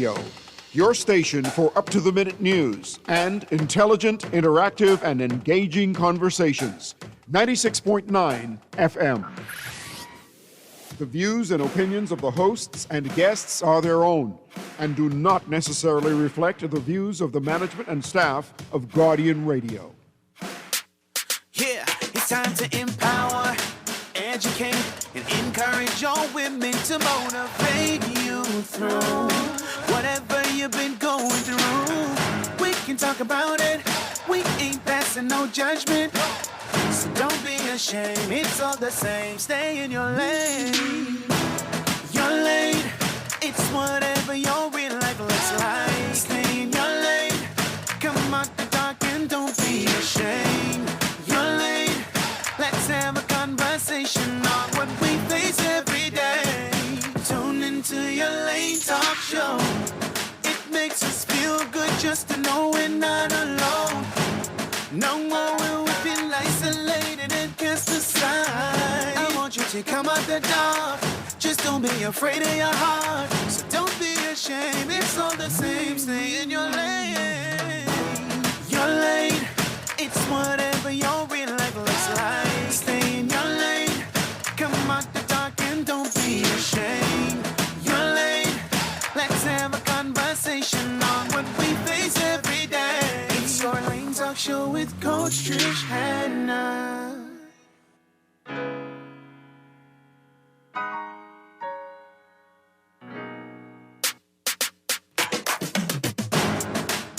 Radio, your station for up-to-the-minute news and intelligent, interactive, and engaging conversations. 96.9 FM. The views and opinions of the hosts and guests are their own and do not necessarily reflect the views of the management and staff of Guardian Radio. Yeah, it's time to empower, educate, and encourage all women to motivate you through whatever you've been going through. We can talk about it. We ain't passing no judgment. So don't be ashamed. It's all the same. Stay in your lane. Your lane. It's whatever your real life looks like. Stay in your lane. Come out the dark and don't be ashamed. Your lane. Let's have a conversation on what we face every day. Tune into your lane talk show. It makes us feel good just to know we're not alone. No more will we feel isolated and cast aside. I want you to come out the dark. Just don't be afraid of your heart. So don't be ashamed. It's all the same. Stay in your lane. Your lane. It's whatever your real life looks like. Stay in your lane. Come out the dark and don't be ashamed. Your lane. Let's have a conversation on what we face every day. It's your lane talk show with Coach Trish, Hanna.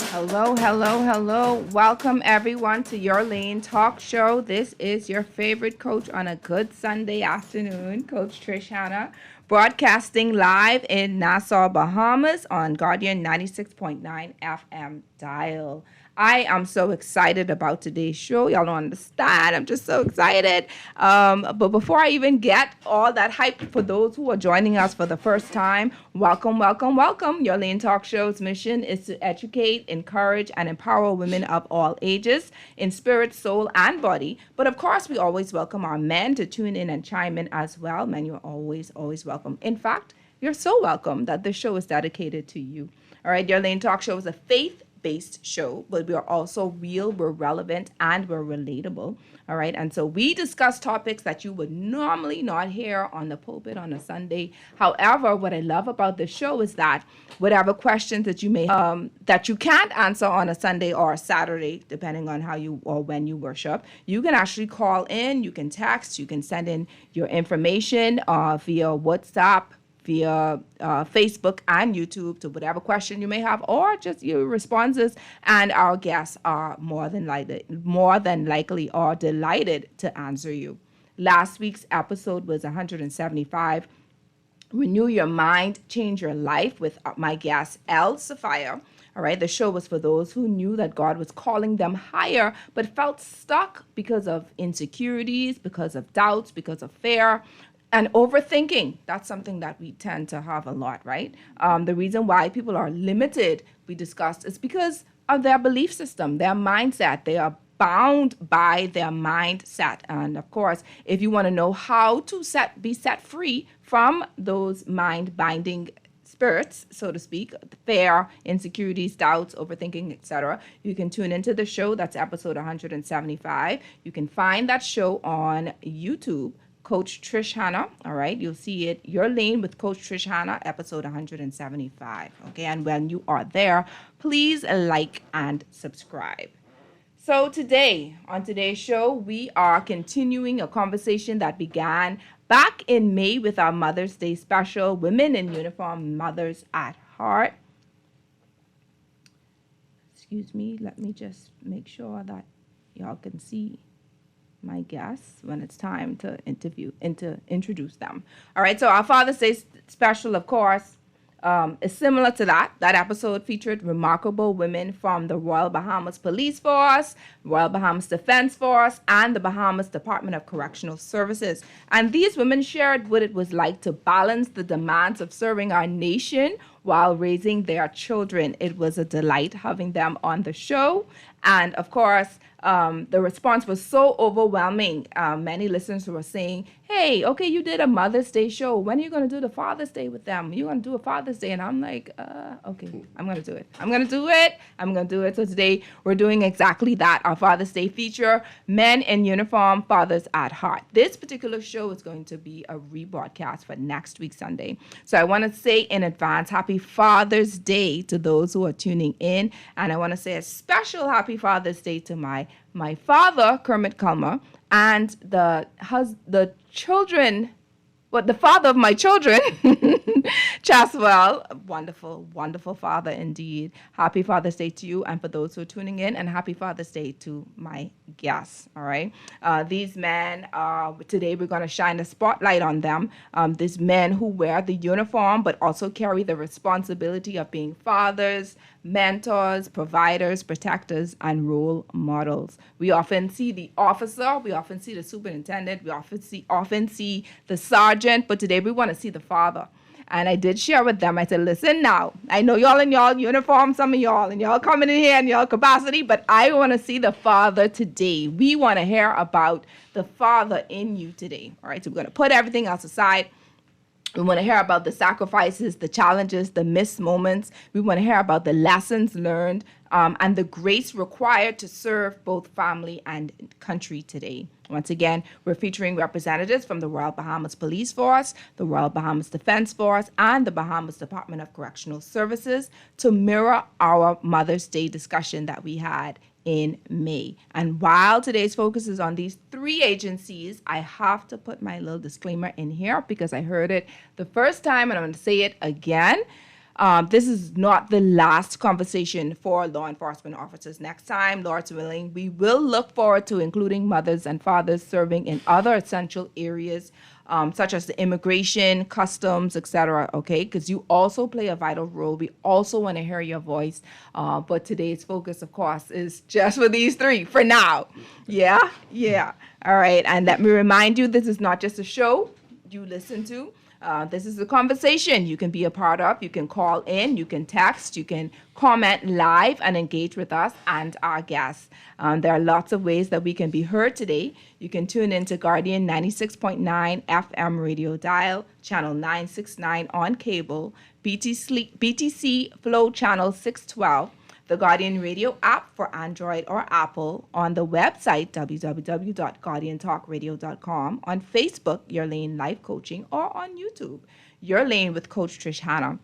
Hello, hello, hello. Welcome everyone to Your Lane Talk Show. This is your favorite coach on a good Sunday afternoon, Coach Trish, Hanna, broadcasting live in Nassau, Bahamas on Guardian 96.9 FM dial. I am so excited about today's show. Y'all don't understand. I'm just so excited. But before I even get all that hype, for those who are joining us for the first time, welcome, welcome, welcome. Your Lane Talk Show's mission is to educate, encourage, and empower women of all ages in spirit, soul, and body. But of course, we always welcome our men to tune in and chime in as well. Men, you're always, always welcome. In fact, you're so welcome that this show is dedicated to you. All right, Your Lane Talk Show is a faith-based show, but we are also real, we're relevant, and we're relatable. All right, and so we discuss topics that you would normally not hear on the pulpit on a Sunday. However, what I love about this show is that whatever questions that you may that you can't answer on a Sunday or a Saturday, depending on how you or when you worship, you can actually call in, you can text, you can send in your information via WhatsApp, via Facebook and YouTube to whatever question you may have, or just your responses, and our guests are more than likely are delighted to answer you. Last week's episode was 175. Renew Your Mind, Change Your Life with my guest, El Sophia. All right, the show was for those who knew that God was calling them higher, but felt stuck because of insecurities, because of doubts, because of fear, and overthinking. That's something that we tend to have a lot, right? The reason why people are limited, we discussed, is because of their belief system, their mindset. They are bound by their mindset. And of course, if you want to know how to be set free from those mind-binding spirits, so to speak, fear, insecurities, doubts, overthinking, etc., you can tune into the show. That's episode 175. You can find that show on YouTube, Coach Trish, Hanna. All right, you'll see it, Your Lane with Coach Trish, Hanna, episode 175. Okay, and when you are there, please like and subscribe. So today, on today's show, we are continuing a conversation that began back in May with our Mother's Day special, Women in Uniform, Mothers at Heart. Excuse me, let me just make sure that y'all can see my guests when it's time to introduce them. All right, so our Father's Day special, of course, is similar to that. That episode featured remarkable women from the Royal Bahamas Police Force, Royal Bahamas Defense Force, and the Bahamas Department of Correctional Services. And these women shared what it was like to balance the demands of serving our nation while raising their children. It was a delight having them on the show. And of course, the response was so overwhelming. Many listeners were saying, hey, okay, you did a Mother's Day show. When are you going to do the Father's Day with them? You're going to do a Father's Day. And I'm like, okay, I'm going to do it. I'm going to do it. So today we're doing exactly that. Our Father's Day feature, Men in Uniform, Fathers at Heart. This particular show is going to be a rebroadcast for next week, Sunday. So I want to say in advance, happy Father's Day to those who are tuning in. And I want to say a special happy Father's Day to my father, Kermit Culmer, and the father of my children, Chaswell. Wonderful, wonderful father indeed. Happy Father's Day to you and for those who are tuning in, and happy Father's Day to my guests, all right? These men, today we're going to shine a spotlight on them. These men who wear the uniform but also carry the responsibility of being fathers, mentors, providers, protectors, and role models. We often see the officer, we often see the superintendent, we often see the sergeant, but today we want to see the father. And I did share with them, I said, listen now, I know y'all in y'all uniform, some of y'all, and y'all coming in here in y'all capacity, but I want to see the father today. We want to hear about the father in you today. All right, so we're going to put everything else aside. We want to hear about the sacrifices, the challenges, the missed moments. We want to hear about the lessons learned and the grace required to serve both family and country today. Once again, we're featuring representatives from the Royal Bahamas Police Force, the Royal Bahamas Defense Force, and the Bahamas Department of Correctional Services to mirror our Mother's Day discussion that we had in May. And while today's focus is on these three agencies, I have to put my little disclaimer in here because I heard it the first time and I'm going to say it again. This is not the last conversation for law enforcement officers. Next time, Lord's willing, we will look forward to including mothers and fathers serving in other essential areas such as the immigration, customs, etc. Okay, because you also play a vital role. We also want to hear your voice. But today's focus, of course, is just for these three for now. Yeah. All right. And let me remind you, this is not just a show you listen to. This is a conversation you can be a part of. You can call in, you can text, you can comment live and engage with us and our guests. There are lots of ways that we can be heard today. You can tune into Guardian 96.9 FM radio dial, channel 969 on cable, BTC Flow channel 612, the Guardian Radio app for Android or Apple, on the website www.guardiantalkradio.com, on Facebook, Your Lane Life Coaching, or on YouTube, Your Lane with Coach Trish Hanna.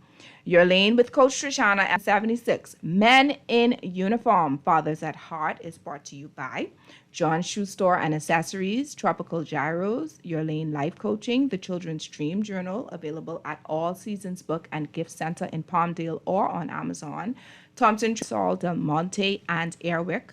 Your Lane with Coach Trish Hanna at 76. Men in Uniform, Fathers at Heart is brought to you by John Shoe Store and Accessories, Tropical Gyros, Your Lane Life Coaching, the Children's Dream Journal, available at All Seasons Book and Gift Center in Palmdale or on Amazon, Thompson, Saul, Del Monte, and Airwick.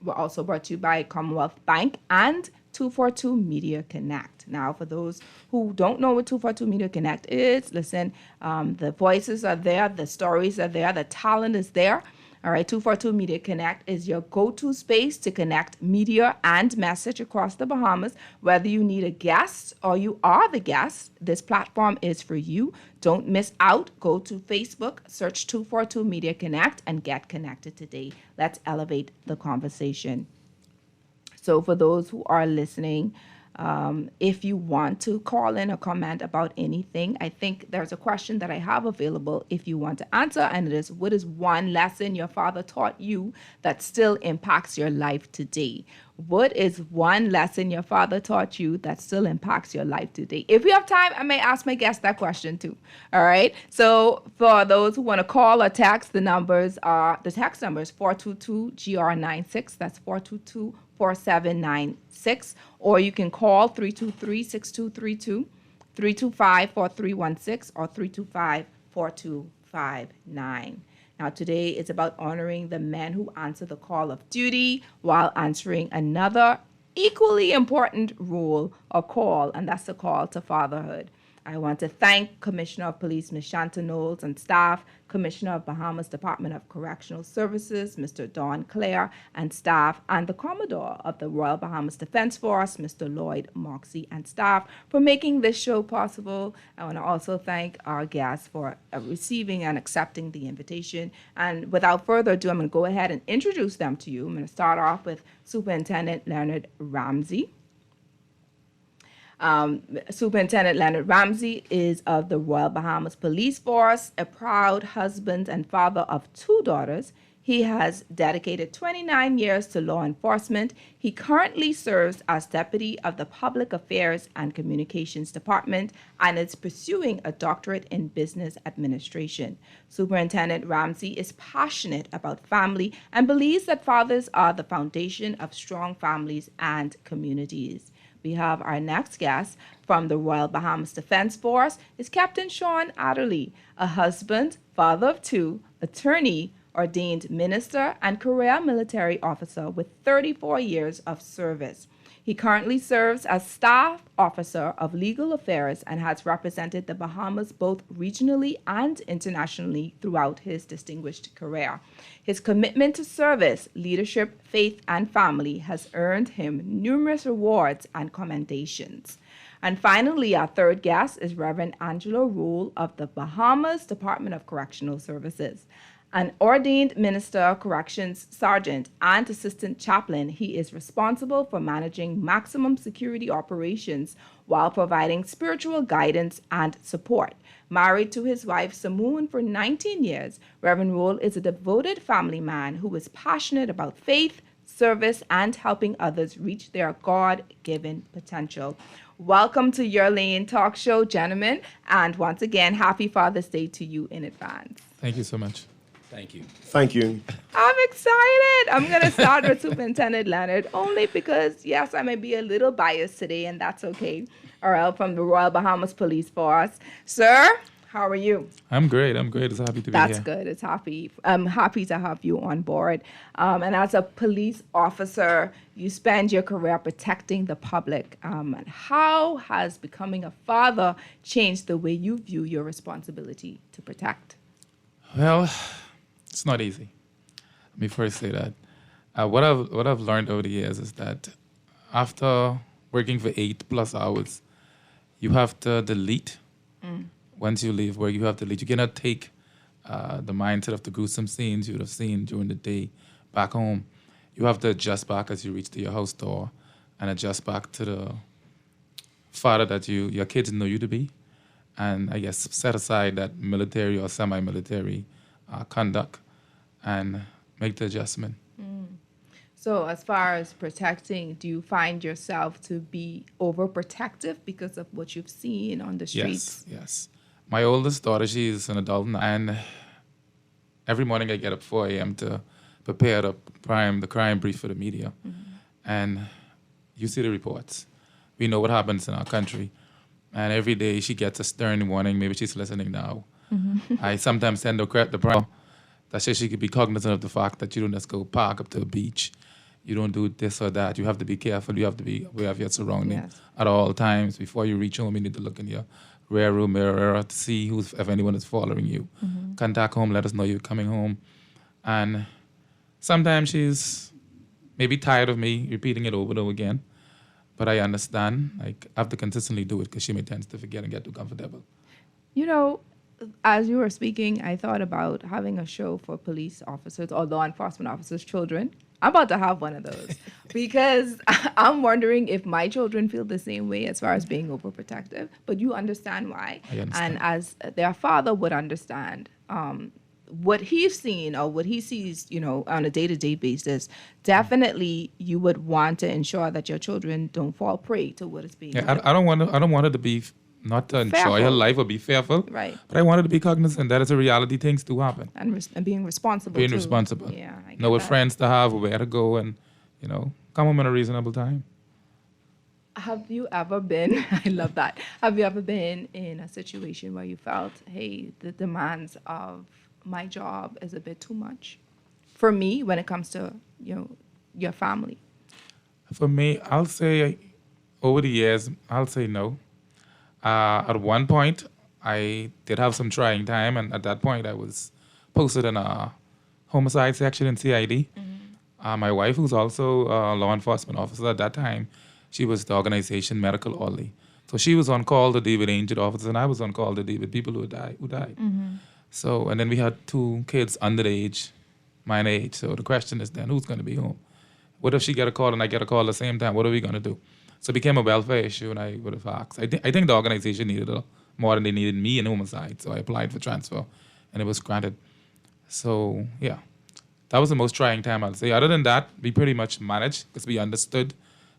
We're also brought to you by Commonwealth Bank and 242 Media Connect. Now, for those who don't know what 242 Media Connect is, listen, the voices are there, the stories are there, the talent is there. All right, 242 Media Connect is your go-to space to connect media and message across the Bahamas. Whether you need a guest or you are the guest, this platform is for you. Don't miss out. Go to Facebook, search 242 Media Connect, and get connected today. Let's elevate the conversation. So for those who are listening, if you want to call in or comment about anything, I think there's a question that I have available if you want to answer, and it is, what is one lesson your father taught you that still impacts your life today? What is one lesson your father taught you that still impacts your life today? If we have time, I may ask my guest that question too. All right. So for those who want to call or text, the text number is 422-GR96. That's 422-4796. Or you can call 323-6232, 325-4316, or 325-4259. Now, today is about honoring the men who answer the call of duty while answering another equally important role or call, and that's the call to fatherhood. I want to thank Commissioner of Police Ms. Shanta Knowles and staff, Commissioner of Bahamas Department of Correctional Services, Mr. Don Clare and staff, and the Commodore of the Royal Bahamas Defense Force, Mr. Lloyd Moxie and staff, for making this show possible. I want to also thank our guests for receiving and accepting the invitation. And without further ado, I'm going to go ahead and introduce them to you. I'm going to start off with Superintendent Leonard Ramsey. Superintendent Leonard Ramsey is of the Royal Bahamas Police Force, a proud husband and father of 2 daughters. He has dedicated 29 years to law enforcement. He currently serves as Deputy of the Public Affairs and Communications Department and is pursuing a doctorate in business administration. Superintendent Ramsey is passionate about family and believes that fathers are the foundation of strong families and communities. We have our next guest from the Royal Bahamas Defense Force is Captain Shawn Adderley, a husband, father of 2, attorney, ordained minister, and career military officer with 34 years of service. He currently serves as Staff Officer of Legal Affairs and has represented the Bahamas both regionally and internationally throughout his distinguished career. His commitment to service, leadership, faith, and family has earned him numerous awards and commendations. And finally, our third guest is Reverend Angelo Rolle of the Bahamas Department of Correctional Services. An ordained minister, corrections sergeant, and assistant chaplain, he is responsible for managing maximum security operations while providing spiritual guidance and support. Married to his wife Samoon for 19 years, Reverend Rolle is a devoted family man who is passionate about faith, service, and helping others reach their God-given potential. Welcome to Your Lane Talk Show, gentlemen, and once again, happy Father's Day to you in advance. Thank you so much. Thank you. Thank you. I'm excited. I'm going to start with Superintendent Leonard, only because, yes, I may be a little biased today, and that's okay. All from the Royal Bahamas Police Force. Sir, how are you? I'm great. It's happy to be That's here. good. It's happy. I'm happy to have you on board. And as a police officer, you spend your career protecting the public. And how has becoming a father changed the way you view your responsibility to protect? Well, it's not easy. Let me first say that. What I've learned over the years is that after working for 8+ hours, you have to delete. Once you leave work, you have to delete. You cannot take the mindset of the gruesome scenes you would have seen during the day back home. You have to adjust back as you reach to your house door and adjust back to the father that your kids know you to be. And I guess set aside that military or semi-military conduct and make the adjustment. So as far as protecting, do you find yourself to be overprotective because of what you've seen on the streets? Yes. My oldest daughter, she's an adult now, and every morning I get up 4 a.m. to prepare the crime brief for the media. And you see the reports. We know what happens in our country. And every day she gets a stern warning. Maybe she's listening now. I sometimes send her the prayer that says she could be cognizant of the fact that you don't just go park up to the beach. You don't do this or that. You have to be careful. You have to be aware of your surroundings at all times. Before you reach home, you need to look in your rear view mirror to see if anyone is following you. Contact home, let us know you're coming home. And sometimes she's maybe tired of me repeating it over and over again. But I understand. Like, I have to consistently do it because she may tend to forget and get too comfortable. You know, as you were speaking, I thought about having a show for police officers or law enforcement officers' children. I'm about to have one of those because I'm wondering if my children feel the same way as far as being overprotective. But you understand why. I understand. And as their father would understand what he's seen or what he sees, on a day-to-day basis, definitely you would want to ensure that your children don't fall prey to what is being done. I don't want her to be not to enjoy her Fearful. life or be fearful. Right. But I wanted to be cognizant that it's a reality. Things do happen. And being responsible. Being too. responsible. Yeah. I get Know what that. friends to have, where to go, and, come home in a reasonable time. Have you ever been, I love that. Have you ever been in a situation where you felt, hey, the demands of my job is a bit too much for me when it comes to, your family? For me, I'll say over the years, I'll say no. At one point, I did have some trying time, and at that point, I was posted in a homicide section in CID. My wife, who's also a law enforcement officer at that time, she was the organization Medical Only. So she was on call to deal with injured officers, and I was on call to deal with people who died. So, and then we had 2 kids under the age, mine age. So the question is then, who's going to be home? What if she get a call and I get a call at the same time? What are we going to do? So it became a welfare issue, and I would have asked. I think the organization needed it more than they needed me in homicide. So I applied for transfer, and it was granted. So, yeah, that was the most trying time, I'll say. Other than that, we pretty much managed because we understood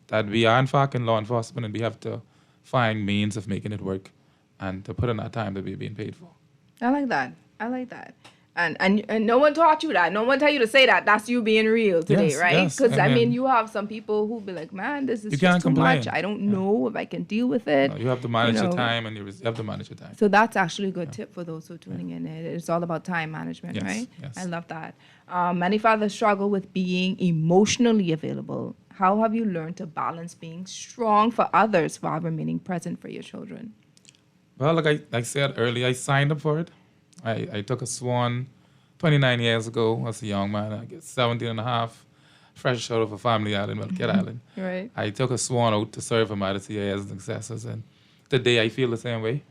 that we are, in fact, in law enforcement, and we have to find means of making it work and to put in our time that we're being paid for. I like that. I like that. And no one taught you that. No one tell you to say that. That's you being real today, Yes, right? yes. Because, And then you have some people who be like, man, this is You can't just too complain. much. I don't know if I can deal with it. No, you have to manage You your know. time, and you have to manage your time. So that's actually a good tip for those who are tuning in. It's all about time management, Yes, right? yes. I love that. Many fathers struggle with being emotionally available. How have you learned to balance being strong for others while remaining present for your children? Well, like I said earlier, I signed up for it. I took a swan 29 years ago as a young man. I guess 17 and a half, fresh out of a family island, Kid Island. Right. I took a swan out to serve him at the CIS and successors, and today I feel the same way.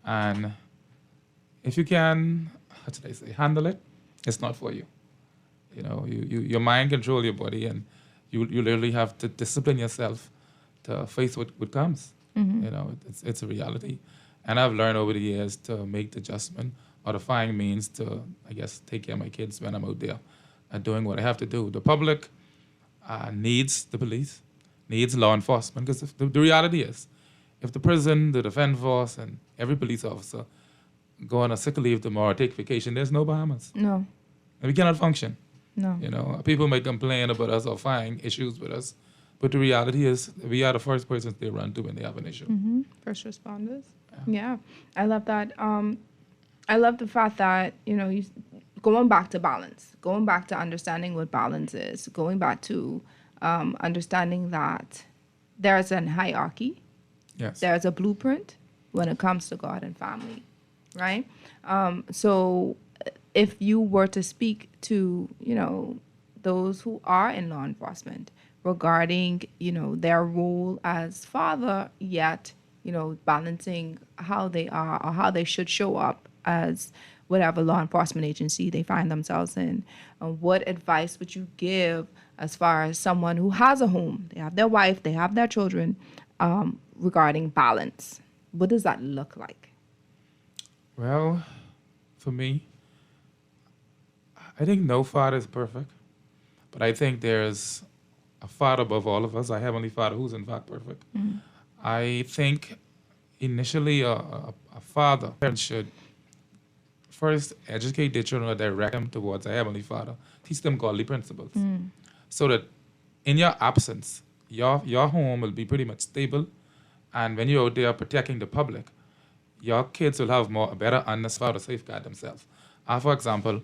And if you can, how should I say, handle it, it's not for you. You know, your mind control your body, and you literally have to discipline yourself to face what comes. You know, it's a reality. And I've learned over the years to make the adjustment or to find means to, I guess, take care of my kids when I'm out there and doing what I have to do. The public needs the police, needs law enforcement, because the reality is, if the prison, the defense force, and every police officer go on a sick leave tomorrow, take vacation, there's no Bahamas. No. And we cannot function. No. You know, people may complain about us or find issues with us, but the reality is we are the first persons they run to when they have an issue. First responders. Yeah. I love that. I love the fact that, going back to balance, going back to understanding what balance is, going back to understanding that there's an hierarchy, Yes. there's a blueprint when it comes to God and family, right? So if you were to speak to, those who are in law enforcement regarding, their role as father, yet, balancing how they are or how they should show up as whatever law enforcement agency they find themselves in, what advice would you give as far as someone who has a home, they have their wife, they have their children, regarding balance? What does that look like? Well, for me, I think no father is perfect, but I think there's a father above all of us, a heavenly father who's in fact perfect. I think initially a father should first educate their children or direct them towards a heavenly father, teach them godly principles, so that in your absence, your home will be pretty much stable, and when you're out there protecting the public, your kids will have a better understanding how to safeguard themselves. For example,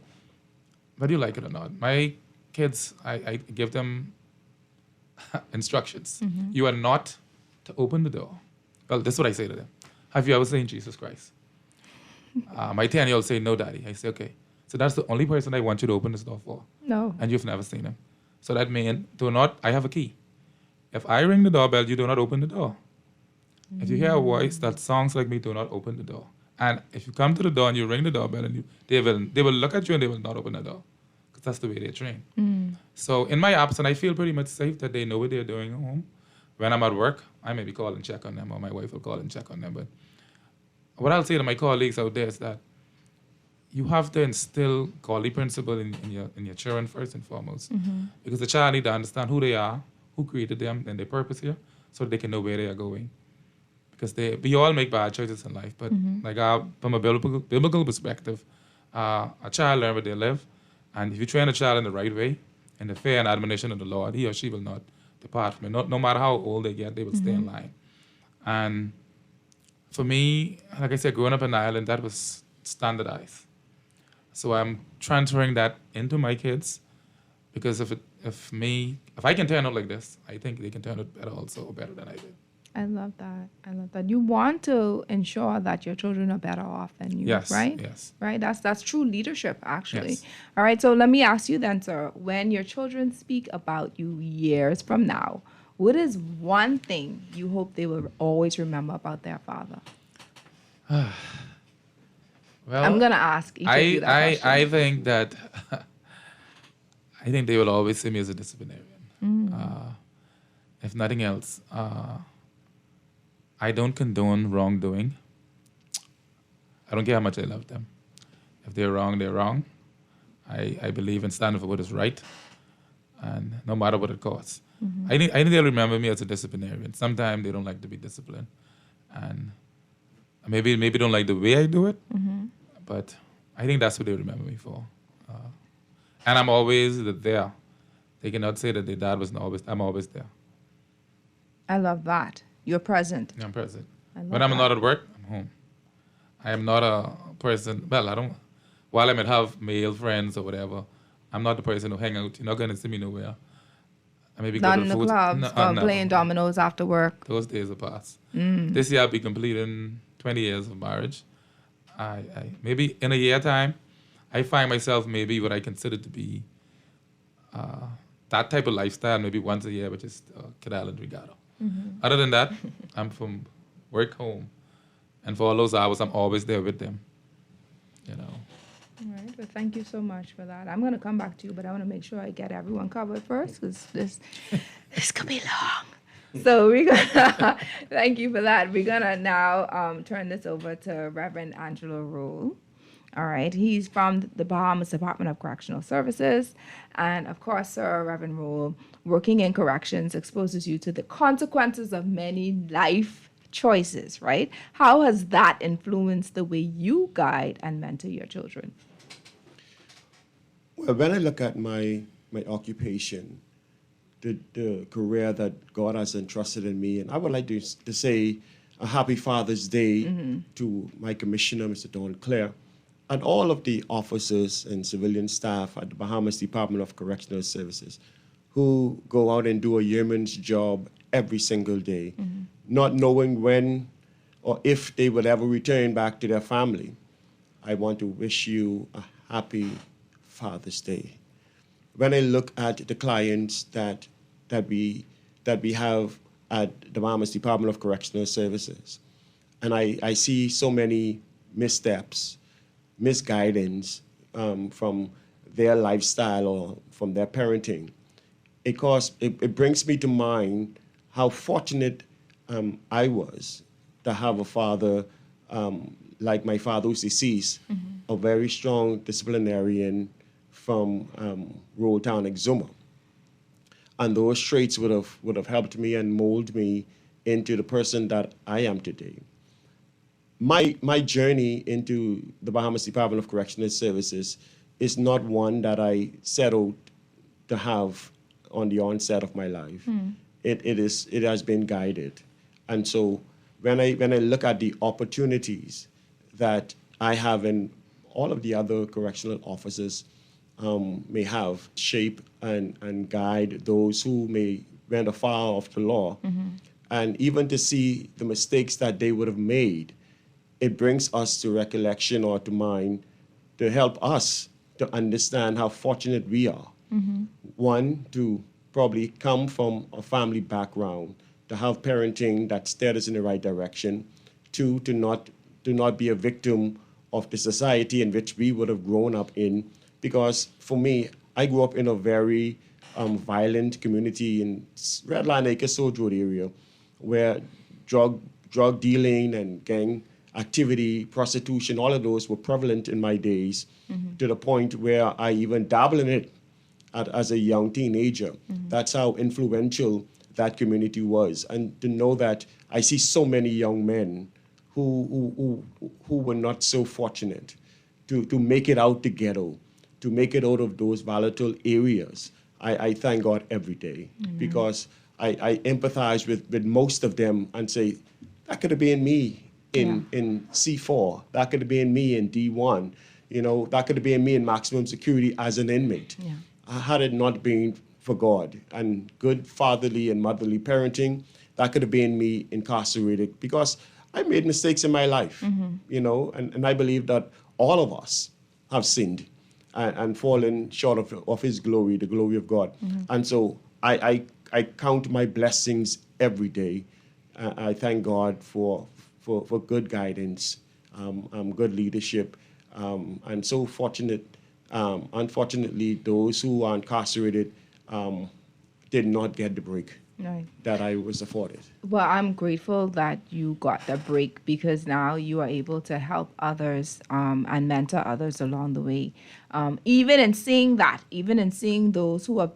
whether you like it or not, my kids, I give them instructions. You are not to open the door. Well, this is what I say to them. Have you ever seen Jesus Christ? My 10-year-old say, no, Daddy. I say, okay. So that's the only person I want you to open this door for. No. And you've never seen him. So that means, I have a key. If I ring the doorbell, you do not open the door. If you hear a voice that sounds like me, do not open the door. And if you come to the door and you ring the doorbell, and they will look at you and they will not open the door. Because that's the way they're trained. So in my absence, I feel pretty much safe that they know what they're doing at home. When I'm at work, I maybe call and check on them, or my wife will call and check on them. But what I'll say to my colleagues out there is that you have to instill godly principle in your children first and foremost. Because the child need to understand who they are, who created them, and their purpose here, so that they can know where they are going. Because we all make bad choices in life, but from a biblical perspective, a child learns where they live, and if you train a child in the right way, in the fear and admonition of the Lord, he or she will not depart from it. No matter how old they get, they will stay in line. And for me, like I said, growing up in Ireland, that was standardized. So I'm transferring that into my kids, because if I can turn out like this, I think they can turn out better also, or better than I did. I love that. I love that. You want to ensure that your children are better off than you, Yes, right? yes. Right? That's true leadership, actually. Yes. All right. So let me ask you then, sir. When your children speak about you years from now, what is one thing you hope they will always remember about their father? Well, I'm gonna ask each of you that question. I think that I think they will always see me as a disciplinarian. If nothing else, I don't condone wrongdoing. I don't care how much I love them. If they're wrong, they're wrong. I believe in standing for what is right, and no matter what it costs. I think they'll remember me as a disciplinarian. Sometimes they don't like to be disciplined, and maybe don't like the way I do it. But I think that's what they remember me for. And I'm always there. They cannot say that their dad wasn't always. I'm always there. I love that. You're present. I'm present. I love When I'm that. not at work, I'm home. I am not a person. Well, I don't. While I might have male friends or whatever, I'm not the person who hang out. You're not gonna see me nowhere. I maybe Not go in to the food. clubs, but No. playing dominoes after work. Those days are past. This year I'll be completing 20 years of marriage. I maybe in a year time, I find myself maybe what I consider to be that type of lifestyle, maybe once a year, but just Kid Island Regatta. Other than that, I'm from work home, and for all those hours, I'm always there with them. You know. All right. Well, thank you so much for that. I'm going to come back to you, but I want to make sure I get everyone covered first because this could be long. So we're gonna thank you for that. We're gonna now turn this over to Reverend Angelo Rolle. All right, he's from the Bahamas Department of Correctional Services, and of course, Sir Reverend Rolle, working in corrections exposes you to the consequences of many life choices. Right? How has that influenced the way you guide and mentor your children? Well, when I look at my occupation, the career that God has entrusted in me, and I would like to say a happy Father's Day to my commissioner, Mr. Don Clare, and all of the officers and civilian staff at the Bahamas Department of Correctional Services who go out and do a yeoman's job every single day, not knowing when or if they will ever return back to their family. I want to wish you a happy Father's Day. When I look at the clients that we have at the Bahamas Department of Correctional Services, and I see so many missteps, misguidance from their lifestyle or from their parenting, it brings me to mind how fortunate I was to have a father like my father who's deceased, a very strong disciplinarian from rural town Exuma. And those traits would have helped me and mold me into the person that I am today. My journey into the Bahamas Department of Correctional Services is not one that I set out to have on the onset of my life. It has been guided. And so when I look at the opportunities that I have and all of the other correctional officers may have, shape and guide those who may run afoul of the law, and even to see the mistakes that they would have made, it brings us to recollection or to mind to help us to understand how fortunate we are. One, to probably come from a family background, to have parenting that steered us in the right direction. Two, to not be a victim of the society in which we would have grown up in. Because for me, I grew up in a very violent community in Red Line Acre, Soul Road area, where drug dealing and gang activity, prostitution, all of those were prevalent in my days, to the point where I even dabbled in it as a young teenager. That's how influential that community was. And to know that I see so many young men who were not so fortunate to make it out the ghetto, to make it out of those volatile areas, I thank God every day. Because I empathize with most of them and say, that could have been me in C4. That could have been me in D1. That could have been me in maximum security as an inmate. Had it not been for God and good fatherly and motherly parenting, that could have been me incarcerated, because I made mistakes in my life, you know, and I believe that all of us have sinned and fallen short of His glory, the glory of God. And so I count my blessings every day. I thank God for good guidance, good leadership, and so fortunate. Unfortunately, those who are incarcerated did not get the break Right. that I was afforded. Well, I'm grateful that you got the break, because now you are able to help others and mentor others along the way. Even in seeing those who are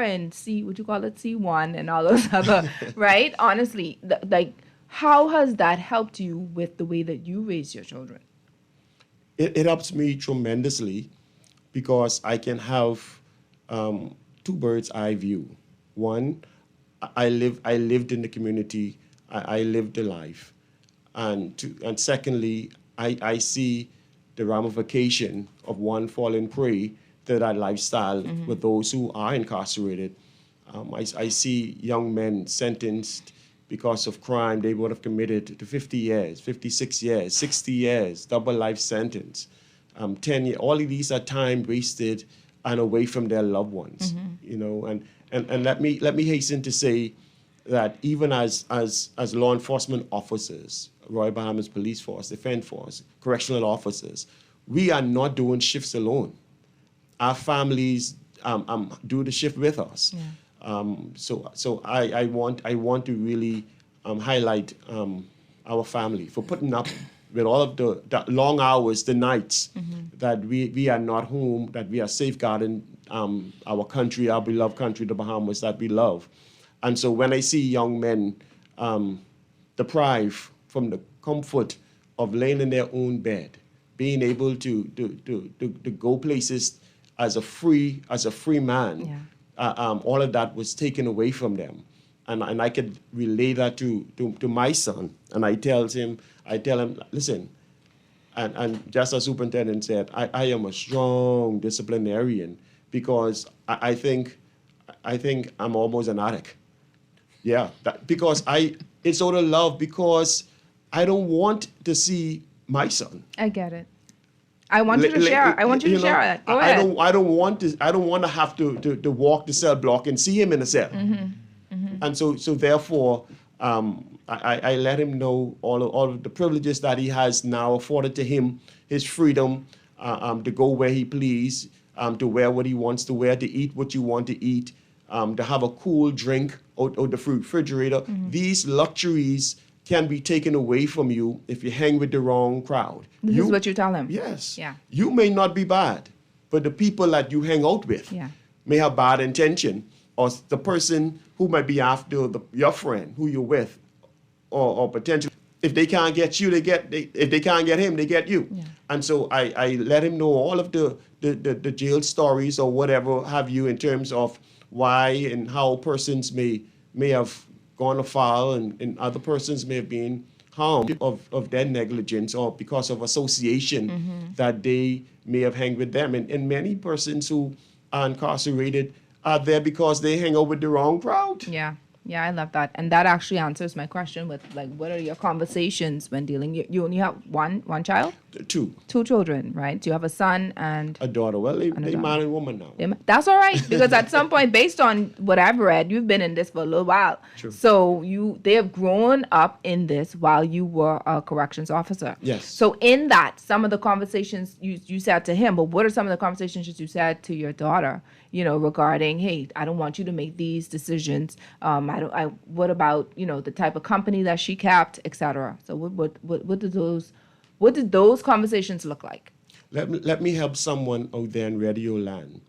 in C1 and all those other, right? Honestly, like, how has that helped you with the way that you raise your children? It helps me tremendously, because I can have two birds eye view. One, I lived in the community. I lived the life, and secondly, I see the ramification of one falling prey to that lifestyle with those who are incarcerated. I see young men sentenced because of crime they would have committed to 50 years, 56 years, 60 years, double life sentence, 10 years. All of these are time wasted and away from their loved ones, you know. And let me hasten to say that even as law enforcement officers, Royal Bahamas Police Force, Defense Force, correctional officers, we are not doing shifts alone. Our families do the shift with us. Yeah. So I want to really highlight our family for putting up with all of the long hours, the nights that we are not home, that we are safeguarding our country, our beloved country, the Bahamas, that we love. And so when I see young men deprived from the comfort of laying in their own bed, being able to go places as a free man, all of that was taken away from them. And I could relate that to my son. And I tell him, listen, and just as Superintendent said, I am a strong disciplinarian, because I think I'm almost an addict. Yeah, because it's out of love, because I don't want to see my son. I get it. I want you to share. I want you to share that. Go ahead. I don't want to have to walk the cell block and see him in a cell. And so therefore, I let him know all of the privileges that he has now afforded to him, his freedom to go where he please, to wear what he wants to wear, to eat what you want to eat, to have a cool drink out the refrigerator. These luxuries can be taken away from you if you hang with the wrong crowd. This is what you tell him. Yes. Yeah. You may not be bad, but the people that you hang out with may have bad intention, or the person who might be after your friend who you're with, or potentially, if they can't get you, if they can't get him, they get you. Yeah. And so I let him know all of the jail stories or whatever have you, in terms of why and how persons may have gone afoul, and other persons may have been harmed of their negligence, or because of association that they may have hanged with them. And many persons who are incarcerated are there because they hang out with the wrong crowd. Yeah. Yeah, I love that. And that actually answers my question with, like, what are your conversations when dealing? You only have one child? Two. Two children, right? Do you have a son and a daughter? Well, they man and woman now. That's all right, because at some point, based on what I've read, you've been in this for a little while. True. So they have grown up in this while you were a corrections officer. Yes. So in that, some of the conversations you said to him, but what are some of the conversations that you said to your daughter, regarding, hey, I don't want you to make these decisions. What about, the type of company that she kept, etc. So what did those conversations look like? Let me help someone out there in radio land.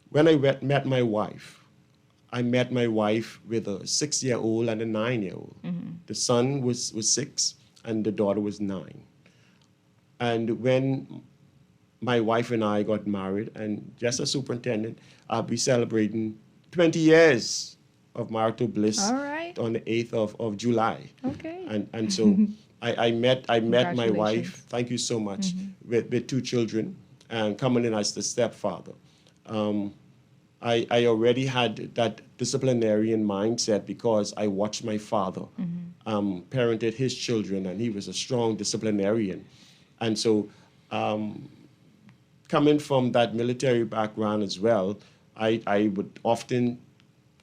When I met my wife, I met my wife with a 6-year-old and a 9-year-old. The son was 6 and the daughter was 9. And when my wife and I got married, and just as superintendent, I'll be celebrating 20 years of marital bliss. All right. On the 8th of July. Okay. And so I met my wife, thank you so much, with 2 children, and coming in as the stepfather. I already had that disciplinarian mindset because I watched my father parented his children, and he was a strong disciplinarian. And so coming from that military background as well, I would often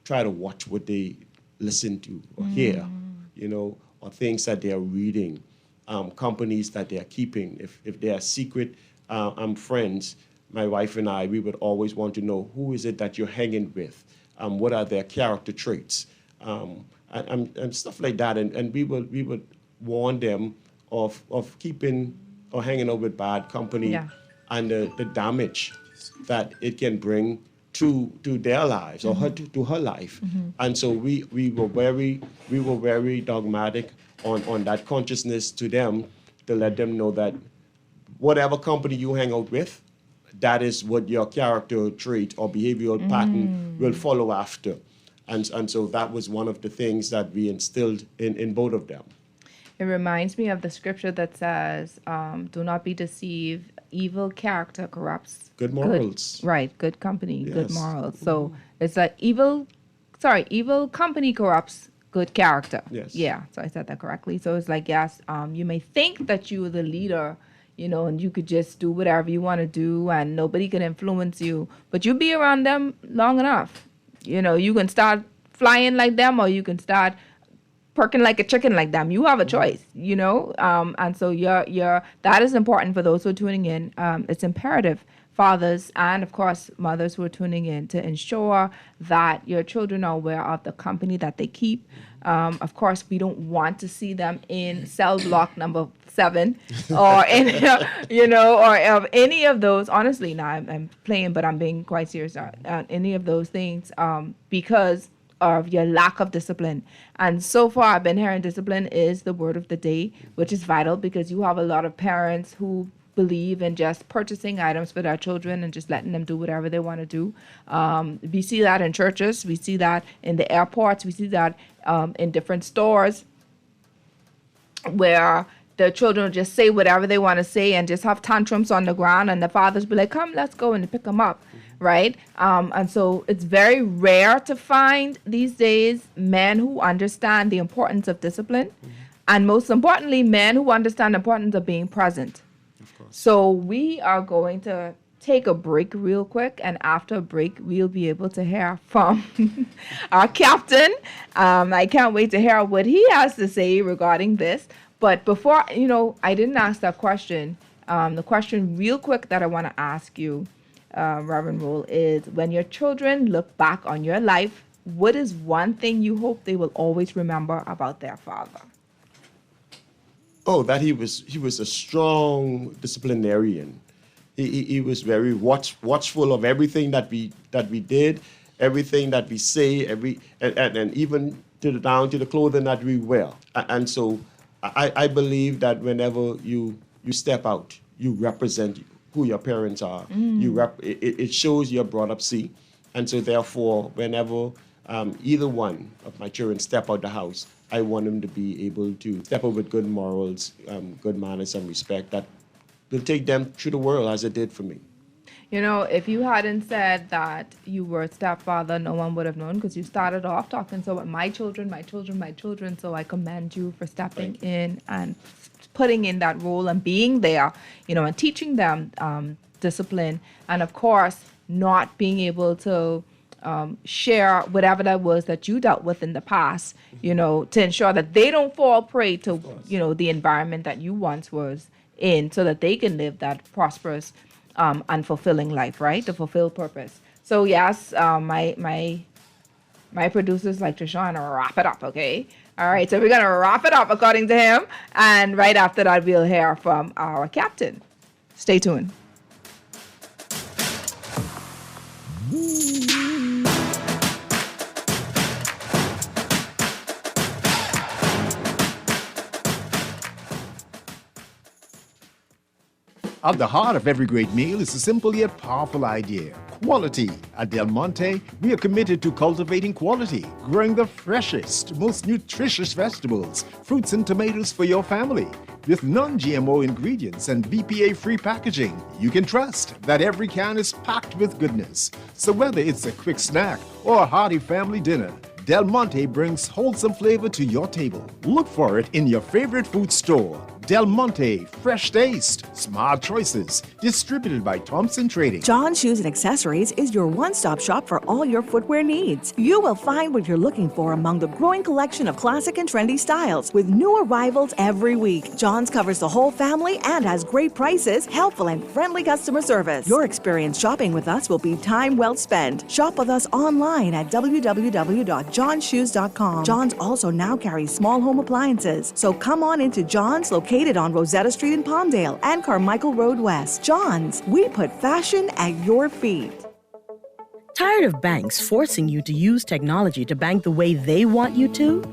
try to watch what they listen to or hear, or things that they are reading, companies that they are keeping. If they are secret friends, my wife and I, we would always want to know, who is it that you're hanging with? What are their character traits? And stuff like that. And we would warn them of keeping or hanging out with bad company and the damage that it can bring to their lives or to her life. And so we were very dogmatic on that consciousness to them, to let them know that whatever company you hang out with, that is what your character trait or behavioral pattern will follow after. And so that was one of the things that we instilled in both of them. It reminds me of the scripture that says, do not be deceived. Evil character corrupts good morals. Good company, good Yes. morals. So it's like evil company corrupts good character. Yes. Yeah, so I said that correctly. So it's like, yes, you may think that you're the leader, and you could just do whatever you want to do and nobody can influence you. But you be around them long enough. You can start flying like them, or you can start perking like a chicken like them. You have a choice, and so that is important for those who are tuning in. It's imperative, fathers and of course mothers who are tuning in, to ensure that your children are aware of the company that they keep. Of course, we don't want to see them in cell block number 7 or any, or of any of those. Honestly, now I'm playing, but I'm being quite serious on any of those things because of your lack of discipline. And so far, I've been hearing discipline is the word of the day, which is vital because you have a lot of parents who believe in just purchasing items for their children and just letting them do whatever they want to do. We see that in churches. We see that in the airports. We see that in different stores where the children just say whatever they want to say and just have tantrums on the ground, and the fathers be like, come, let's go, and they pick them up, right? And so it's very rare to find these days men who understand the importance of discipline, and most importantly, men who understand the importance of being present. So we are going to take a break real quick, and after a break, we'll be able to hear from our captain. I can't wait to hear what he has to say regarding this. But before, I didn't ask that question. The question real quick that I want to ask you, Reverend Rolle, is when your children look back on your life, what is one thing you hope they will always remember about their father? Oh, that he was a strong disciplinarian. He was very watchful of everything that we did, everything that we say, and even down to the clothing that we wear. And so I believe that whenever you step out, you represent who your parents are. It shows you're brought up. See, and so therefore, whenever either one of my children step out the house, I want them to be able to step out with good morals, good manners, and respect that will take them through the world as it did for me. If you hadn't said that you were a stepfather, no one would have known, because you started off talking so about my children. So I commend you for stepping in and putting in that role and being there, and teaching them discipline. And of course, not being able to share whatever that was that you dealt with in the past, to ensure that they don't fall prey to, the environment that you once was in, so that they can live that prosperous and fulfilling life, right? To fulfill purpose. So yes, my producers like to Shawn wrap it up, okay? All right, so we're gonna wrap it up according to him, and right after that we'll hear from our captain. Stay tuned. At the heart of every great meal is a simple yet powerful idea: Quality. At Del Monte, we are committed to cultivating quality, growing the freshest, most nutritious vegetables, fruits, and tomatoes for your family. With non-GMO ingredients and BPA-free packaging, you can trust that every can is packed with goodness. So whether it's a quick snack or a hearty family dinner, Del Monte brings wholesome flavor to your table. Look for it in your favorite food store. Del Monte, fresh taste, smart choices. Distributed by Thompson Trading. John Shoes and Accessories is your one-stop shop for all your footwear needs. You will find what you're looking for among the growing collection of classic and trendy styles with new arrivals every week. John's covers the whole family and has great prices, helpful and friendly customer service. Your experience shopping with us will be time well spent. Shop with us online at www.johnshoes.com. John's also now carries small home appliances. So come on into John's, located on Rosetta Street in Palmdale and Carmichael Road West. John's, we put fashion at your feet. Tired of banks forcing you to use technology to bank the way they want you to?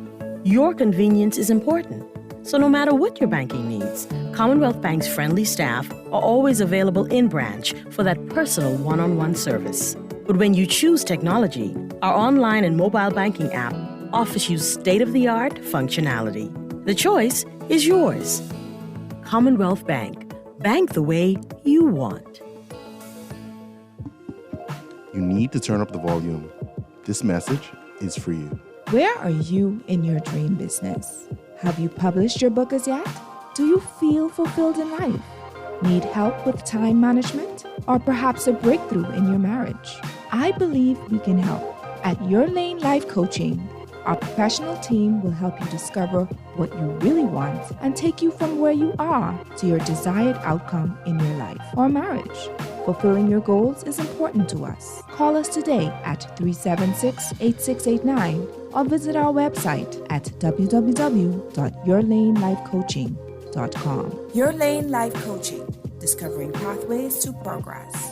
Your convenience is important. So no matter what your banking needs, Commonwealth Bank's friendly staff are always available in branch for that personal one-on-one service. But when you choose technology, our online and mobile banking app offers you state-of-the-art functionality. The choice is yours. Commonwealth Bank. Bank the way you want. You need to turn up the volume. This message is for you. Where are you in your dream business? Have you published your book as yet? Do you feel fulfilled in life? Need help with time management? Or perhaps a breakthrough in your marriage? I believe we can help. At Your Lane Life Coaching, our professional team will help you discover what you really want and take you from where you are to your desired outcome in your life or marriage. Fulfilling your goals is important to us. Call us today at 376-8689 or visit our website at www.yourlanelifecoaching.com. Your Lane Life Coaching, discovering pathways to progress.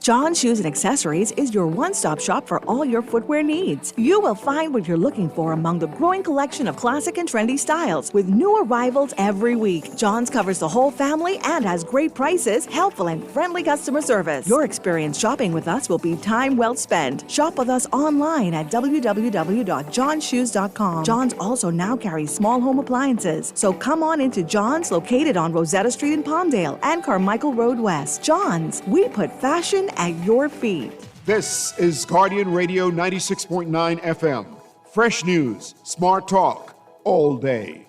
John Shoes and Accessories is your one-stop shop for all your footwear needs. You will find what you're looking for among the growing collection of classic and trendy styles with new arrivals every week. John's covers the whole family and has great prices, helpful and friendly customer service. Your experience shopping with us will be time well spent. Shop with us online at www.johnshoes.com. John's also now carries small home appliances. So come on into John's, located on Rosetta Street in Palmdale and Carmichael Road West. John's, we put fashion at your feet. This is Guardian Radio 96.9 FM. Fresh news, smart talk, all day.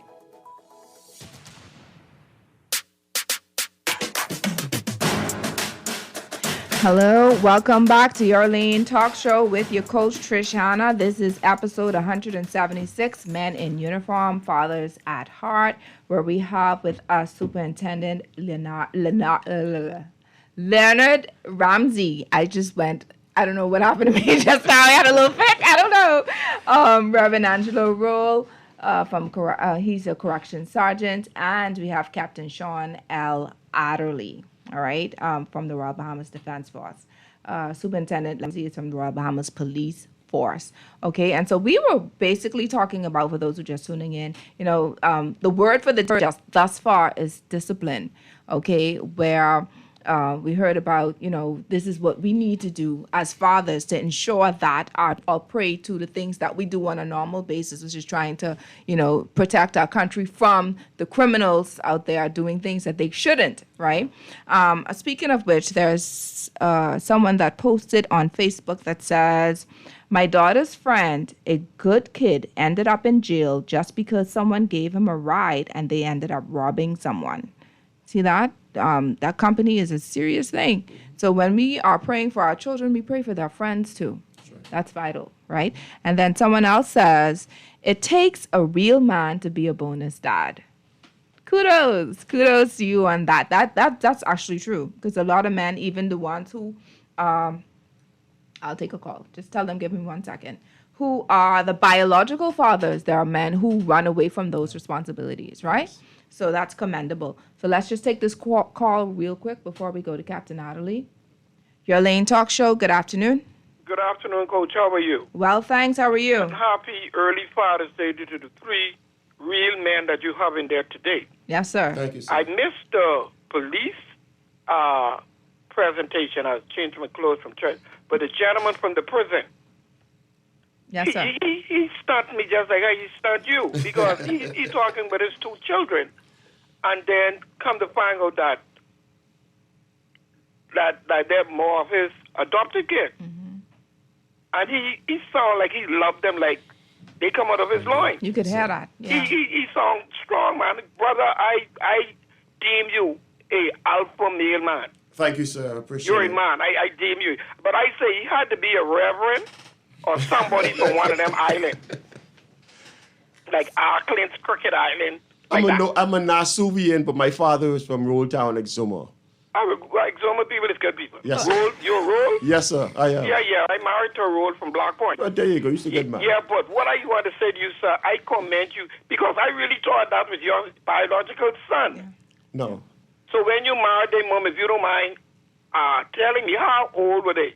Hello, welcome back to Your Lane Talk Show with your coach Trish Hanna. This is episode 176, Men in Uniform, Fathers at Heart, where we have with us Superintendent Leonard Ramsey. I don't know what happened to me just now. I had a little fit. I don't know. Reverend Angelo Rolle, he's a correction sergeant. And we have Captain Shawn L. Adderley, all right, from the Royal Bahamas Defense Force. Superintendent Ramsey is from the Royal Bahamas Police Force. Okay, and so we were basically talking about, for those who are just tuning in, the word for the day just thus far is discipline. Okay, where we heard about, this is what we need to do as fathers to ensure that our prey to the things that we do on a normal basis, which is trying to, protect our country from the criminals out there doing things that they shouldn't, right? Speaking of which, there's someone that posted on Facebook that says, my daughter's friend, a good kid, ended up in jail just because someone gave him a ride and they ended up robbing someone. See that? That company is a serious thing. So when we are praying for our children, we pray for their friends too. That's vital, right? And then someone else says, it takes a real man to be a bonus dad. Kudos to you on that. That's actually true, because a lot of men, even the ones who, I'll take a call. Just tell them, give me 1 second. Who are the biological fathers? There are men who run away from those responsibilities, right? So that's commendable. So let's just take this call real quick before we go to Captain Adderley. Your Lane Talk Show, good afternoon. Good afternoon, Coach. How are you? Well, thanks. How are you? And happy early Father's Day to the 3 real men that you have in there today. Yes, sir. Thank you, sir. I missed the police presentation. I changed my clothes from church. But the gentleman from the prison, Yes, sir. he stunned me just like he stunned you because he's talking about his 2 children. And then come to find out that they're more of his adopted kids. And he sound like he loved them like they come out of his loins. You could hear that. Yeah. He sound strong, man. Brother, I deem you a alpha male man. Thank you, sir. I appreciate You're it. a man. I deem you. But I say he had to be a reverend or somebody from one of them islands. Like Auckland's Cricket Island. I'm a Nasuvian, but my father is from Rolle Town, Exuma. Exuma people is good people. Yes. Roll, you're Roll? Yes, sir. I am. Yeah. I married to a Roll from Block Point. Oh, there you go. You're a good man. Yeah, but what I want to say to you, sir, I commend you because I really thought that was your biological son. Yeah. No. So when you married their mom, if you don't mind telling me, how old were they?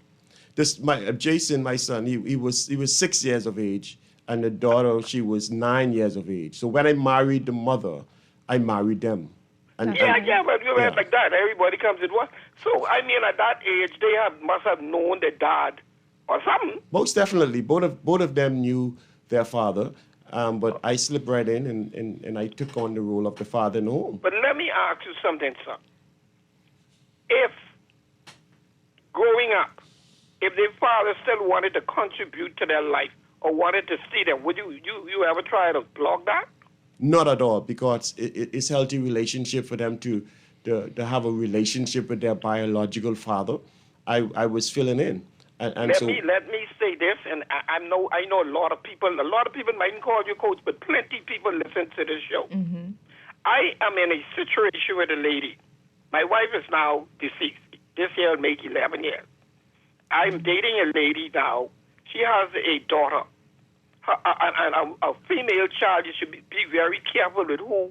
Jason, my son, he was 6 years of age, and the daughter, she was 9 years of age. So when I married the mother, I married them. But you have like that. Everybody comes at once. So I mean, at that age, they must have known their dad or something. Most definitely, both of them knew their father. But I slipped right in and I took on the role of the father in the home. But let me ask you something, sir. If growing up, if their father still wanted to contribute to their life or wanted to see them, would you ever try to block that? Not at all, because it's a healthy relationship for them to have a relationship with their biological father. I was filling in. Let me say this, and I know a lot of people mightn't call you coach, but plenty of people listen to this show. Mm-hmm. I am in a situation with a lady. My wife is now deceased. This year will make 11 years. I'm dating a lady now. She has a daughter. A female child, you should be very careful with who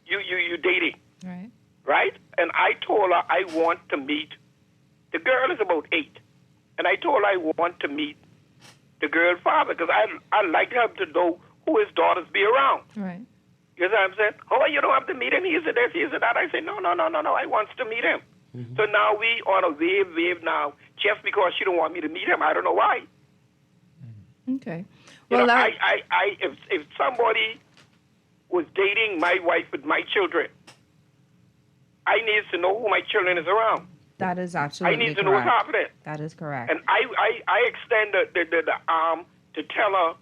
you're dating. Right. Right? And I told her I want to meet. The girl is about 8. And I told her I want to meet the girl's father because I like her to know who his daughters be around. Right. You know what I'm saying? Oh, you don't have to meet him. He's a this, he's a that. I say, no. I wants to meet him. Mm-hmm. So now we on a wave now just because she don't want me to meet him. I don't know why. Okay. Well, if somebody was dating my wife with my children, I need to know who my children is around. That is absolutely correct. I need to know what's happening. That is correct. And I extend the arm to tell her,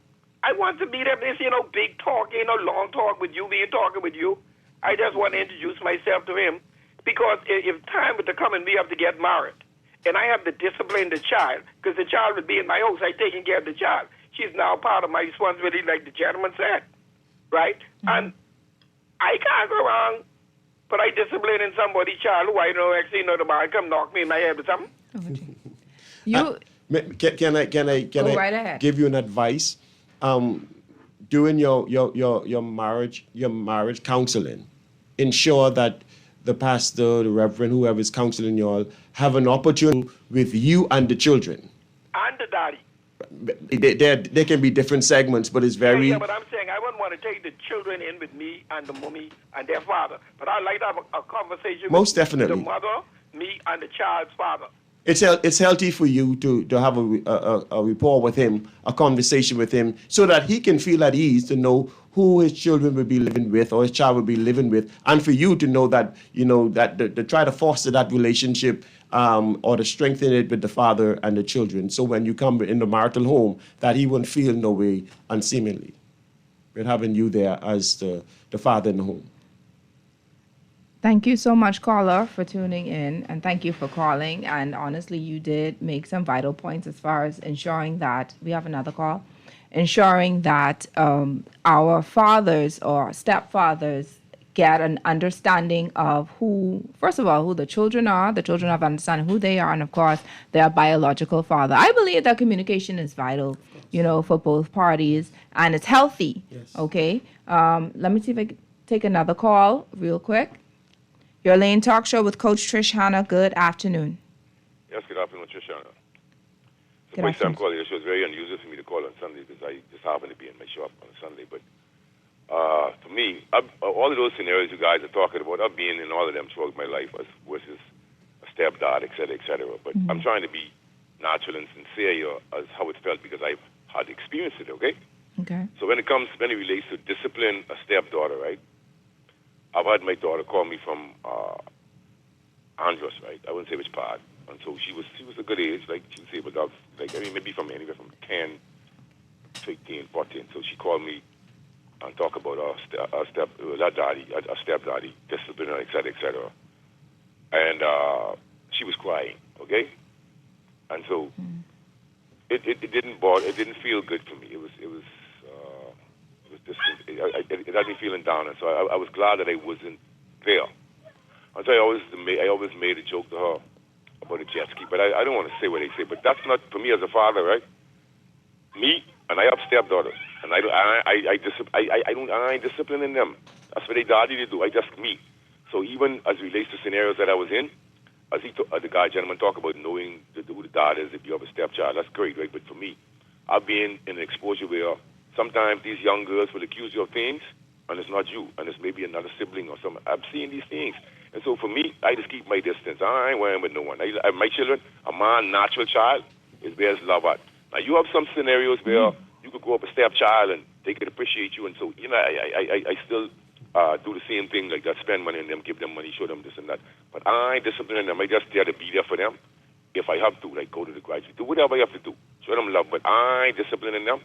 I want to meet him. This, big talk, long talk with you, being talking with you. I just want to introduce myself to him because if time were to come and we have to get married, and I have to discipline the child, because the child would be in my house, I taking care of the child. She's now part of my responsibility, like the gentleman said, right? Mm-hmm. And I can't go wrong, but I disciplining somebody's child who I know actually tomorrow come knock me in my head or something. Can I give you an advice? During your marriage counseling, ensure that the pastor, the reverend, whoever is counseling you all, have an opportunity with you and the children. And the daddy. There can be different segments, but it's very... Yeah, but I'm saying I wouldn't want to take the children in with me and the mommy and their father. But I'd like to have a conversation Most with definitely. the mother, me, and the child's father. It's healthy for you to have a rapport with him, a conversation with him, so that he can feel at ease to know who his children will be living with or his child will be living with, and for you to know that, that to try to foster that relationship or to strengthen it with the father and the children. So when you come in the marital home, that he won't feel no way unseemly with having you there as the father in the home. Thank you so much, caller, for tuning in, and thank you for calling. And honestly, you did make some vital points as far as ensuring that we have another call, ensuring that our fathers or stepfathers get an understanding of first of all, who the children are. The children have understanding who they are, and of course, their biological father. I believe that communication is vital, for both parties, and it's healthy. Yes. Okay. Let me see if I can take another call real quick. Your Lane Talk Show with Coach Trish, Hanna. Good afternoon. Yes, good afternoon, Trish, Hanna. The Good first time calling the show is very unusual for me to call on Sunday because I just happen to be in my shop on a Sunday. But To me, all of those scenarios you guys are talking about, I've been in all of them throughout my life, versus a stepdad, et cetera, et cetera. But I'm trying to be natural and sincere as how it felt because I've had experienced it, okay? Okay. So when it relates to discipline a stepdaughter, right? I've had my daughter call me from Andros, right? I wouldn't say which part. And so she was a good age, like she would say, but maybe from anywhere from 10, 13, 14. So she called me and talk about her stepdaddy, discipline, et cetera, et cetera. And she was crying, okay? And so it didn't bother, it didn't feel good for me. It had me feeling down, and so I was glad that I wasn't there. And so I always made a joke to her about a jet ski, but I don't want to say what they say. But that's not for me as a father, right? Me, and I have stepdaughters, and I ain't disciplining them. That's what they daddy to do. I just me. So even as it relates to scenarios that I was in, as the gentleman talk about knowing who the dad is if you have a stepchild, that's great, right? But for me, I've been in an exposure where sometimes these young girls will accuse you of things, and it's not you, and it's maybe another sibling or something. I've seen these things. And so for me, I just keep my distance. I ain't worrying with no one. My children, my natural child is where's love at. Now, you have some scenarios where you could grow up a stepchild and they could appreciate you. And so, I still do the same thing, like that, spend money on them, give them money, show them this and that. But I ain't disciplining them. I just there to be there for them if I have to, like go to the graduate, do whatever I have to do. Show them love. But I ain't disciplining them.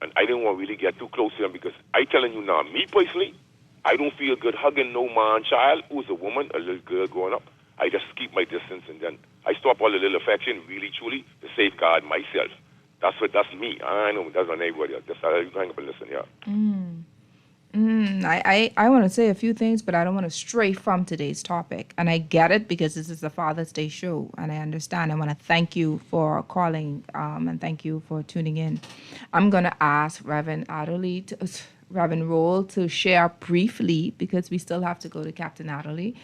And I didn't want to really get too close to them because I telling you now, me personally, I don't feel good hugging no man child who's a woman, a little girl growing up. I just keep my distance and then I stop all the little affection, really, truly, to safeguard myself. That's me. I know that's not anybody else. Just hang up and listen, yeah. I want to say a few things, but I don't want to stray from today's topic. And I get it because this is a Father's Day show, and I understand. I want to thank you for calling and thank you for tuning in. I'm going to ask Reverend Adderley, Reverend Rolle, to share briefly, because we still have to go to Captain Adderley,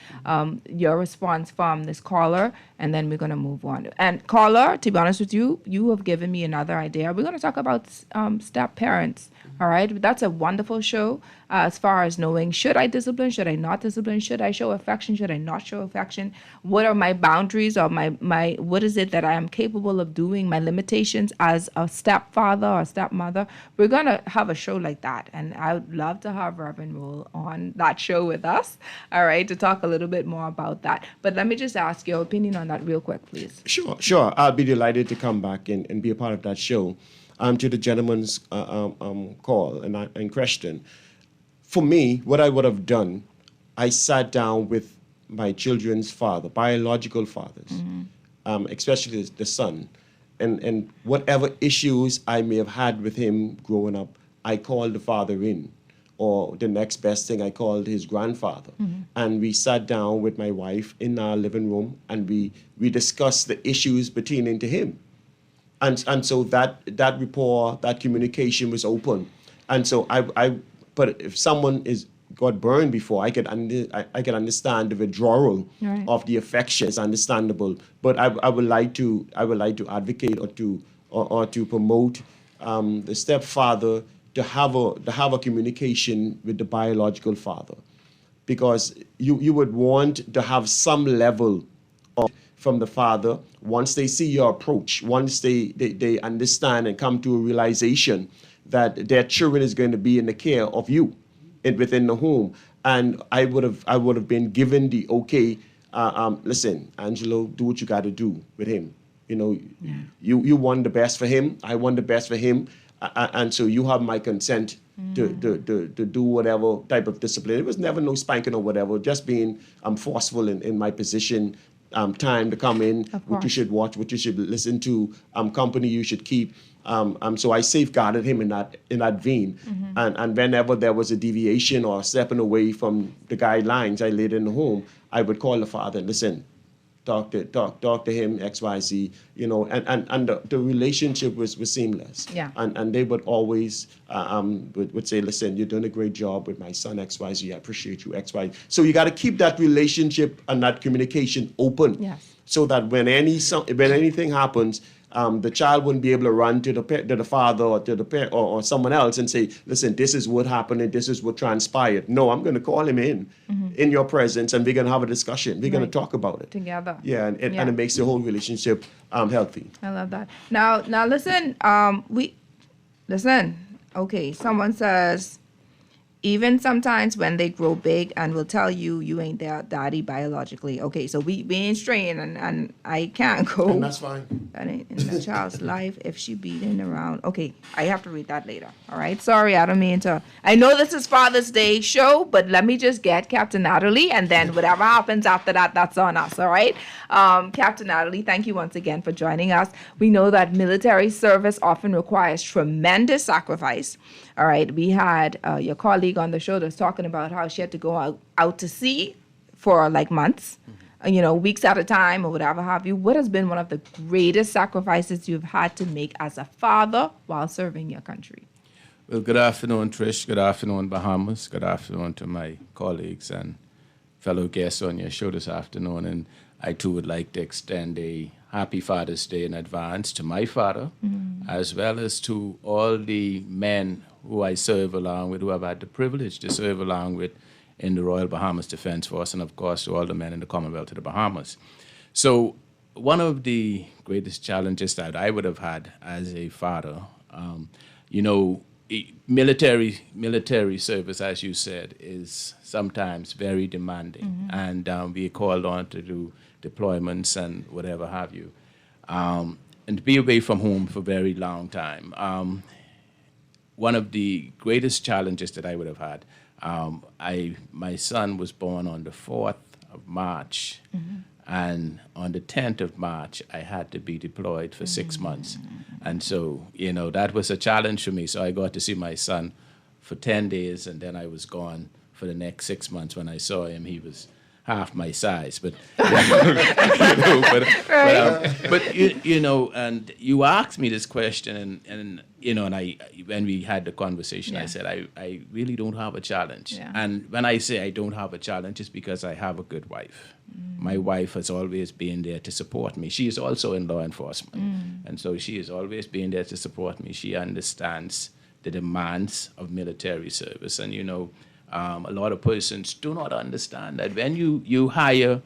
your response from this caller, and then we're going to move on. And caller, to be honest with you, you have given me another idea. We're going to talk about step parents. All right, that's a wonderful show as far as knowing, should I discipline, should I not discipline, should I show affection, should I not show affection, what are my boundaries or my what is it that I am capable of doing, my limitations as a stepfather or stepmother. We're going to have a show like that, and I would love to have Reverend Rolle on that show with us, all right, to talk a little bit more about that. But let me just ask your opinion on that real quick, please. Sure. I'll be delighted to come back and be a part of that show. To the gentleman's call and question. For me, what I would have done, I sat down with my children's father, biological fathers, especially the son, and whatever issues I may have had with him growing up, I called the father in, or the next best thing, I called his grandfather. And we sat down with my wife in our living room, and we discussed the issues pertaining to him. And so that rapport, that communication was open. And so but if someone got burned before, I could understand the withdrawal of the affection. It's understandable. But I would like to advocate or to promote the stepfather to have a communication with the biological father, because you would want to have some level from the father once they see your approach, once they understand and come to a realization that their children is going to be in the care of you within the home. And I would have been given the okay. Listen, Angelo, do what you got to do with him. You want the best for him. I want the best for him, and so you have my consent to do whatever type of discipline. It was never no spanking or whatever. Just being forceful in my position. Time to come in, what you should watch, what you should listen to, company you should keep. So I safeguarded him in that vein. And whenever there was a deviation or stepping away from the guidelines I laid in the home, I would call the father and listen, talk to him, XYZ, and the relationship was seamless. Yeah. And they would always would say, listen, you're doing a great job with my son, XYZ, I appreciate you, XYZ. So you got to keep that relationship and that communication open. Yes. So that when anything happens, the child wouldn't be able to run to the father or to the parent or someone else and say, listen, this is what happened and this is what transpired. No, I'm going to call him in your presence, and we're going to have a discussion. We're going to talk about it. Together. Yeah, and it makes the whole relationship healthy. I love that. Now listen, okay, someone says, even sometimes when they grow big and will tell you ain't their daddy biologically. Okay, so we ain't straying, and I can't go. And that's fine. That ain't in the child's life if she beating around. Okay, I have to read that later. All right, sorry, I don't mean to. I know this is Father's Day show, but let me just get Captain Adderley, and then whatever happens after that, that's on us. All right, Captain Adderley, thank you once again for joining us. We know that military service often requires tremendous sacrifice. All right, we had your colleague on the show that's talking about how she had to go out to sea for like months, weeks at a time or whatever have you. What has been one of the greatest sacrifices you've had to make as a father while serving your country? Well, good afternoon, Trish. Good afternoon, Bahamas. Good afternoon to my colleagues and fellow guests on your show this afternoon. And I, too, would like to extend a happy Father's Day in advance to my father, as well as to all the men who I serve along with, who I've had the privilege to serve along with in the Royal Bahamas Defense Force, and of course to all the men in the Commonwealth of the Bahamas. So one of the greatest challenges that I would have had as a father, military service, as you said, is sometimes very demanding, and we are called on to do deployments and whatever have you, and to be away from home for a very long time. One of the greatest challenges that I would have had, my son was born on the 4th of March, and on the 10th of March, I had to be deployed for 6 months. And so, that was a challenge for me. So I got to see my son for 10 days, and then I was gone for the next 6 months. When I saw him, he was half my size, but and you asked me this question, and I when we had the conversation, I said I really don't have a challenge, and when I say I don't have a challenge, it's because I have a good wife. My wife has always been there to support me. She is also in law enforcement, and so she has always been there to support me. She understands the demands of military service, and a lot of persons do not understand that when you hire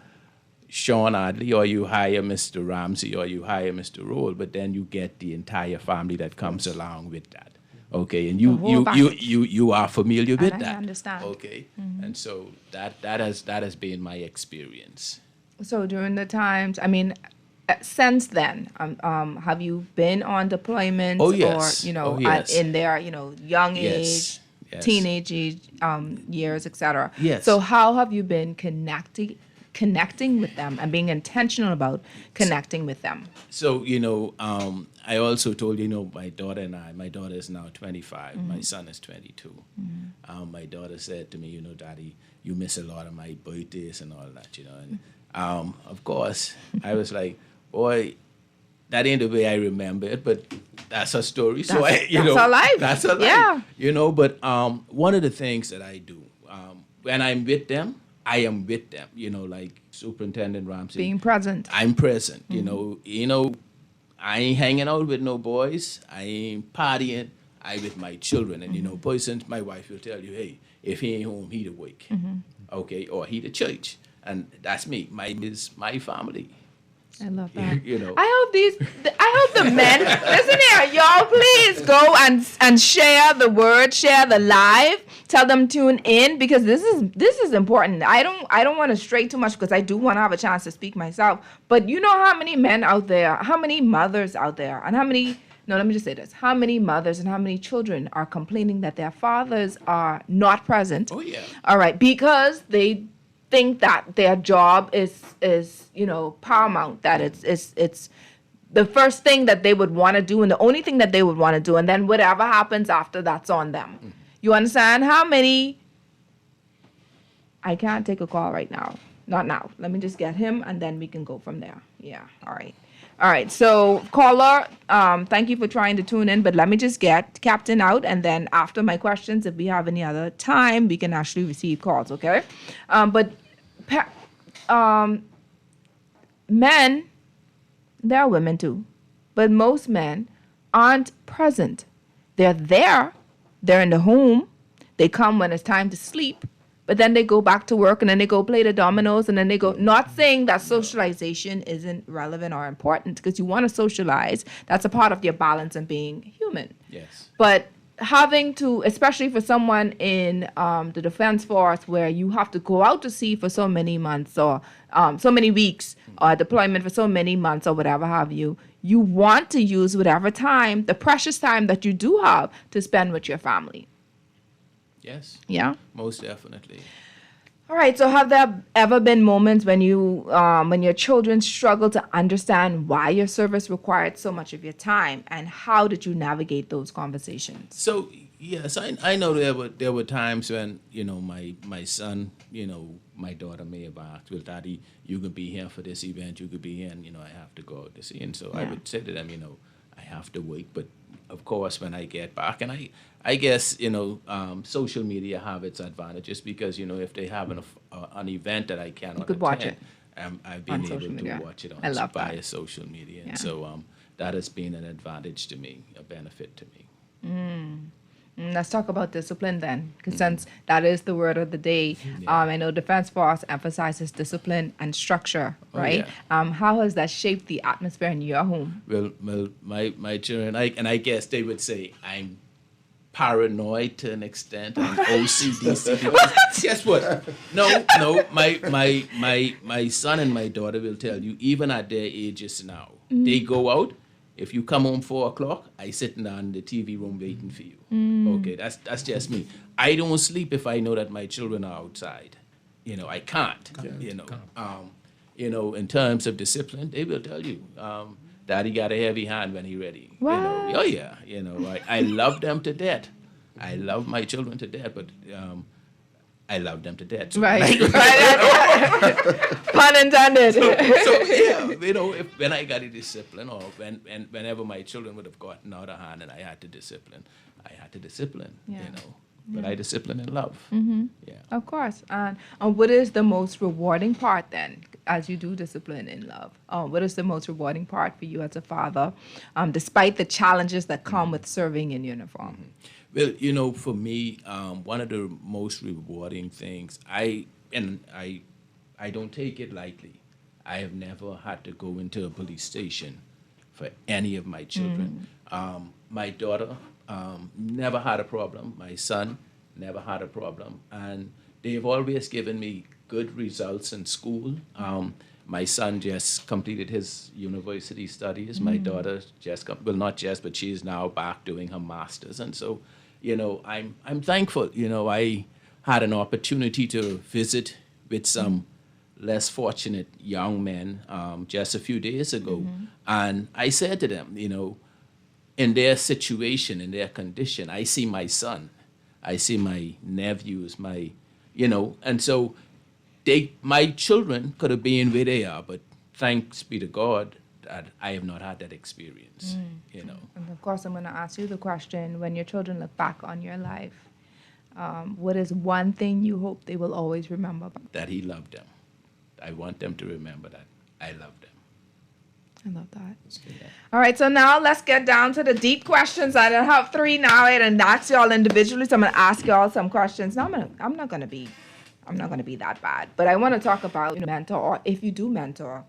Shawn Adderley, or you hire Mr. Ramsey, or you hire Mr. Rolle, but then you get the entire family that comes along with that. Okay, and you are familiar with that. I understand. Okay, and so that has been my experience. So during the times, since then, have you been on deployments? Oh yes. Or in their young age? Yes. Teenage years, etc. Yes. So how have you been connecting with them and being intentional about connecting with them? So, I also told my daughter and my daughter is now 25, my son is 22. My daughter said to me, Daddy, you miss a lot of my birthdays and all that, and of course, I was like, boy, that ain't the way I remember it, but that's a story. That's our life. That's our life. Yeah. But one of the things that I do, when I'm with them, I am with them. Like Superintendent Ramsey. Being present. I'm present. I ain't hanging out with no boys. I ain't partying. I with my children. And persons, my wife will tell you, hey, if he ain't home, he the work. Okay, or he the church. And that's me. Mine is my family. I love that. I hope the men, listen here, y'all, please go and share the word, share the live, tell them tune in, because this is important. I don't want to stray too much because I do want to have a chance to speak myself. But you know how many men out there, how many mothers out there, and let me just say this, how many mothers and how many children are complaining that their fathers are not present. Oh yeah. All right, because they think that their job is paramount, that it's the first thing that they would want to do and the only thing that they would want to do, and then whatever happens after, that's on them. You understand? How many? I can't take a call right now. Not now. Let me just get him and then we can go from there. Yeah. All right. So caller, thank you for trying to tune in, but let me just get Captain out, and then after my questions, if we have any other time, we can actually receive calls, okay? Men, there are women too. but most men aren't present. They're there, they're in the home, they come when it's time to sleep, but then they go back to work and then they go play the dominoes and then they go, not saying that socialization isn't relevant or important, because you want to socialize. That's a part of your balance and being human. Yes. But having to, especially for someone in the Defense Force, where you have to go out to sea for so many months or so many weeks, or deployment for so many months or whatever have you, you want to use whatever time, the precious time that you do have, to spend with your family. Yes. Yeah? Most definitely. All right, so have there ever been moments when when your children struggle to understand why your service required so much of your time, and how did you navigate those conversations? So yes, I know there were times when my son, my daughter may have asked, well, Daddy, you could be here for this event, you could be here, and I have to go out to see. And so I would say to them, I have to wait, but of course when I get back, and I guess social media have its advantages, because if they have an event that I cannot you could attend, watch it. I've been able media. to watch it via social media, Yeah. and so that has been an advantage to me, a benefit to me. Let's talk about discipline then, because since that is the word of the day, I know Defense Force emphasizes discipline and structure, right? Yeah. How has that shaped the atmosphere in your home? Well, my children, I guess they would say I'm paranoid to an extent. I'm OCD. Guess what? No. My son and my daughter will tell you, even at their ages now, they go out. If you come home 4:00, I sitting down in the TV room waiting for you. Okay, that's just me. I don't sleep if I know that my children are outside. I can't. In terms of discipline, they will tell you, Daddy got a heavy hand when he ready. What? Oh yeah. I love them to death. I love my children to death, but I love them to death. So Right. Pun intended. so yeah, when I got a discipline, or whenever my children would have gotten out of hand and I had to discipline. Yeah. But I discipline in love. Yeah. Of course. And what is the most rewarding part then, as you do discipline in love? What is the most rewarding part for you as a father, despite the challenges that come with serving in uniform? Well, for me, one of the most rewarding things, I don't take it lightly. I have never had to go into a police station for any of my children. My daughter never had a problem. My son never had a problem. And they've always given me good results in school. My son just completed his university studies. My daughter but she is now back doing her master's. And so, I'm thankful. I had an opportunity to visit with some less fortunate young men just a few days ago. And I said to them, in their situation, in their condition, I see my son, I see my nephews, and so my children could have been where they are, but thanks be to God that I have not had that experience, And of course, I'm going to ask you the question, when your children look back on your life, what is one thing you hope they will always remember? That he loved them. I want them to remember that I love them. I love that. All right, so now let's get down to the deep questions. I don't have 3 now, and that's y'all individually. So I'm gonna ask y'all some questions. Now I'm not gonna be that bad, but I want to talk about mentor, or if you do mentor,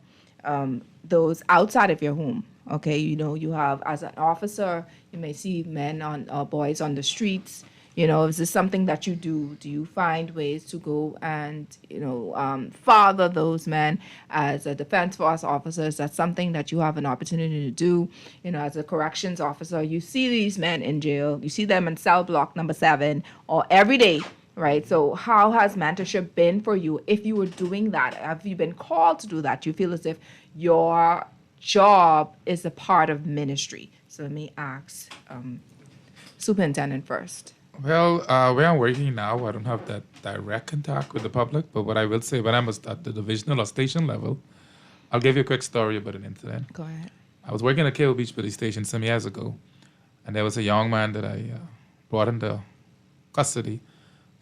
those outside of your home. Okay, you have, as an officer, you may see men or boys on the streets. Is this something that you do? Do you find ways to go and, father those men as a Defense Force officer? Is that something that you have an opportunity to do? As a corrections officer, you see these men in jail. You see them in cell block number 7 or every day, right? So how has mentorship been for you if you were doing that? Have you been called to do that? Do you feel as if your job is a part of ministry? So let me ask Superintendent first. Well, where I'm working now, I don't have that direct contact with the public, but what I will say, when I was at the divisional or station level, I'll give you a quick story about an incident. Go ahead. I was working at Cable Beach Police Station some years ago, and there was a young man that I brought into custody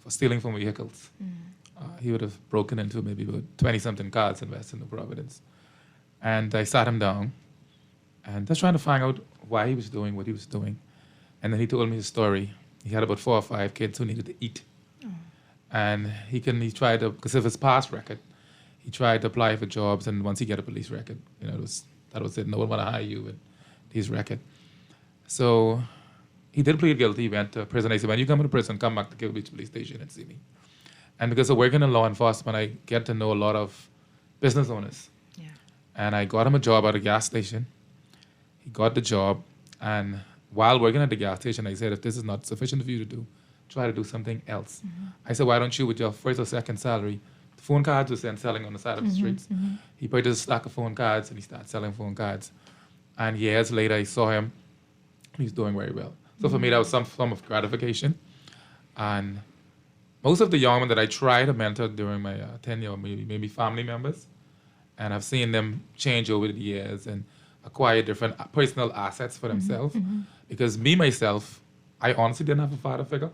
for stealing from vehicles. He would have broken into maybe about 20-something cars in Western New Providence. And I sat him down, and just trying to find out why he was doing what he was doing. And then he told me his story. He had about 4 or 5 kids who needed to eat. And he tried to, because of his past record, he tried to apply for jobs, and once he got a police record, that was it. No one want to hire you with his record. So he did plead guilty. He went to prison. I said, when you come to prison, come back to Kill Beach Police Station and see me. And because of working in law enforcement, I get to know a lot of business owners. Yeah. And I got him a job at a gas station. He got the job, and while working at the gas station, I said, if this is not sufficient for you to do, try to do something else. I said, why don't you, with your first or second salary, the phone cards was then selling on the side of the streets. He purchased a stack of phone cards, and he started selling phone cards. And years later, I saw him. He's doing very well. So for me, that was some form of gratification. And most of the young men that I tried to mentor during my tenure, maybe family members, and I've seen them change over the years and acquire different personal assets for themselves. Because me, myself, I honestly didn't have a father figure.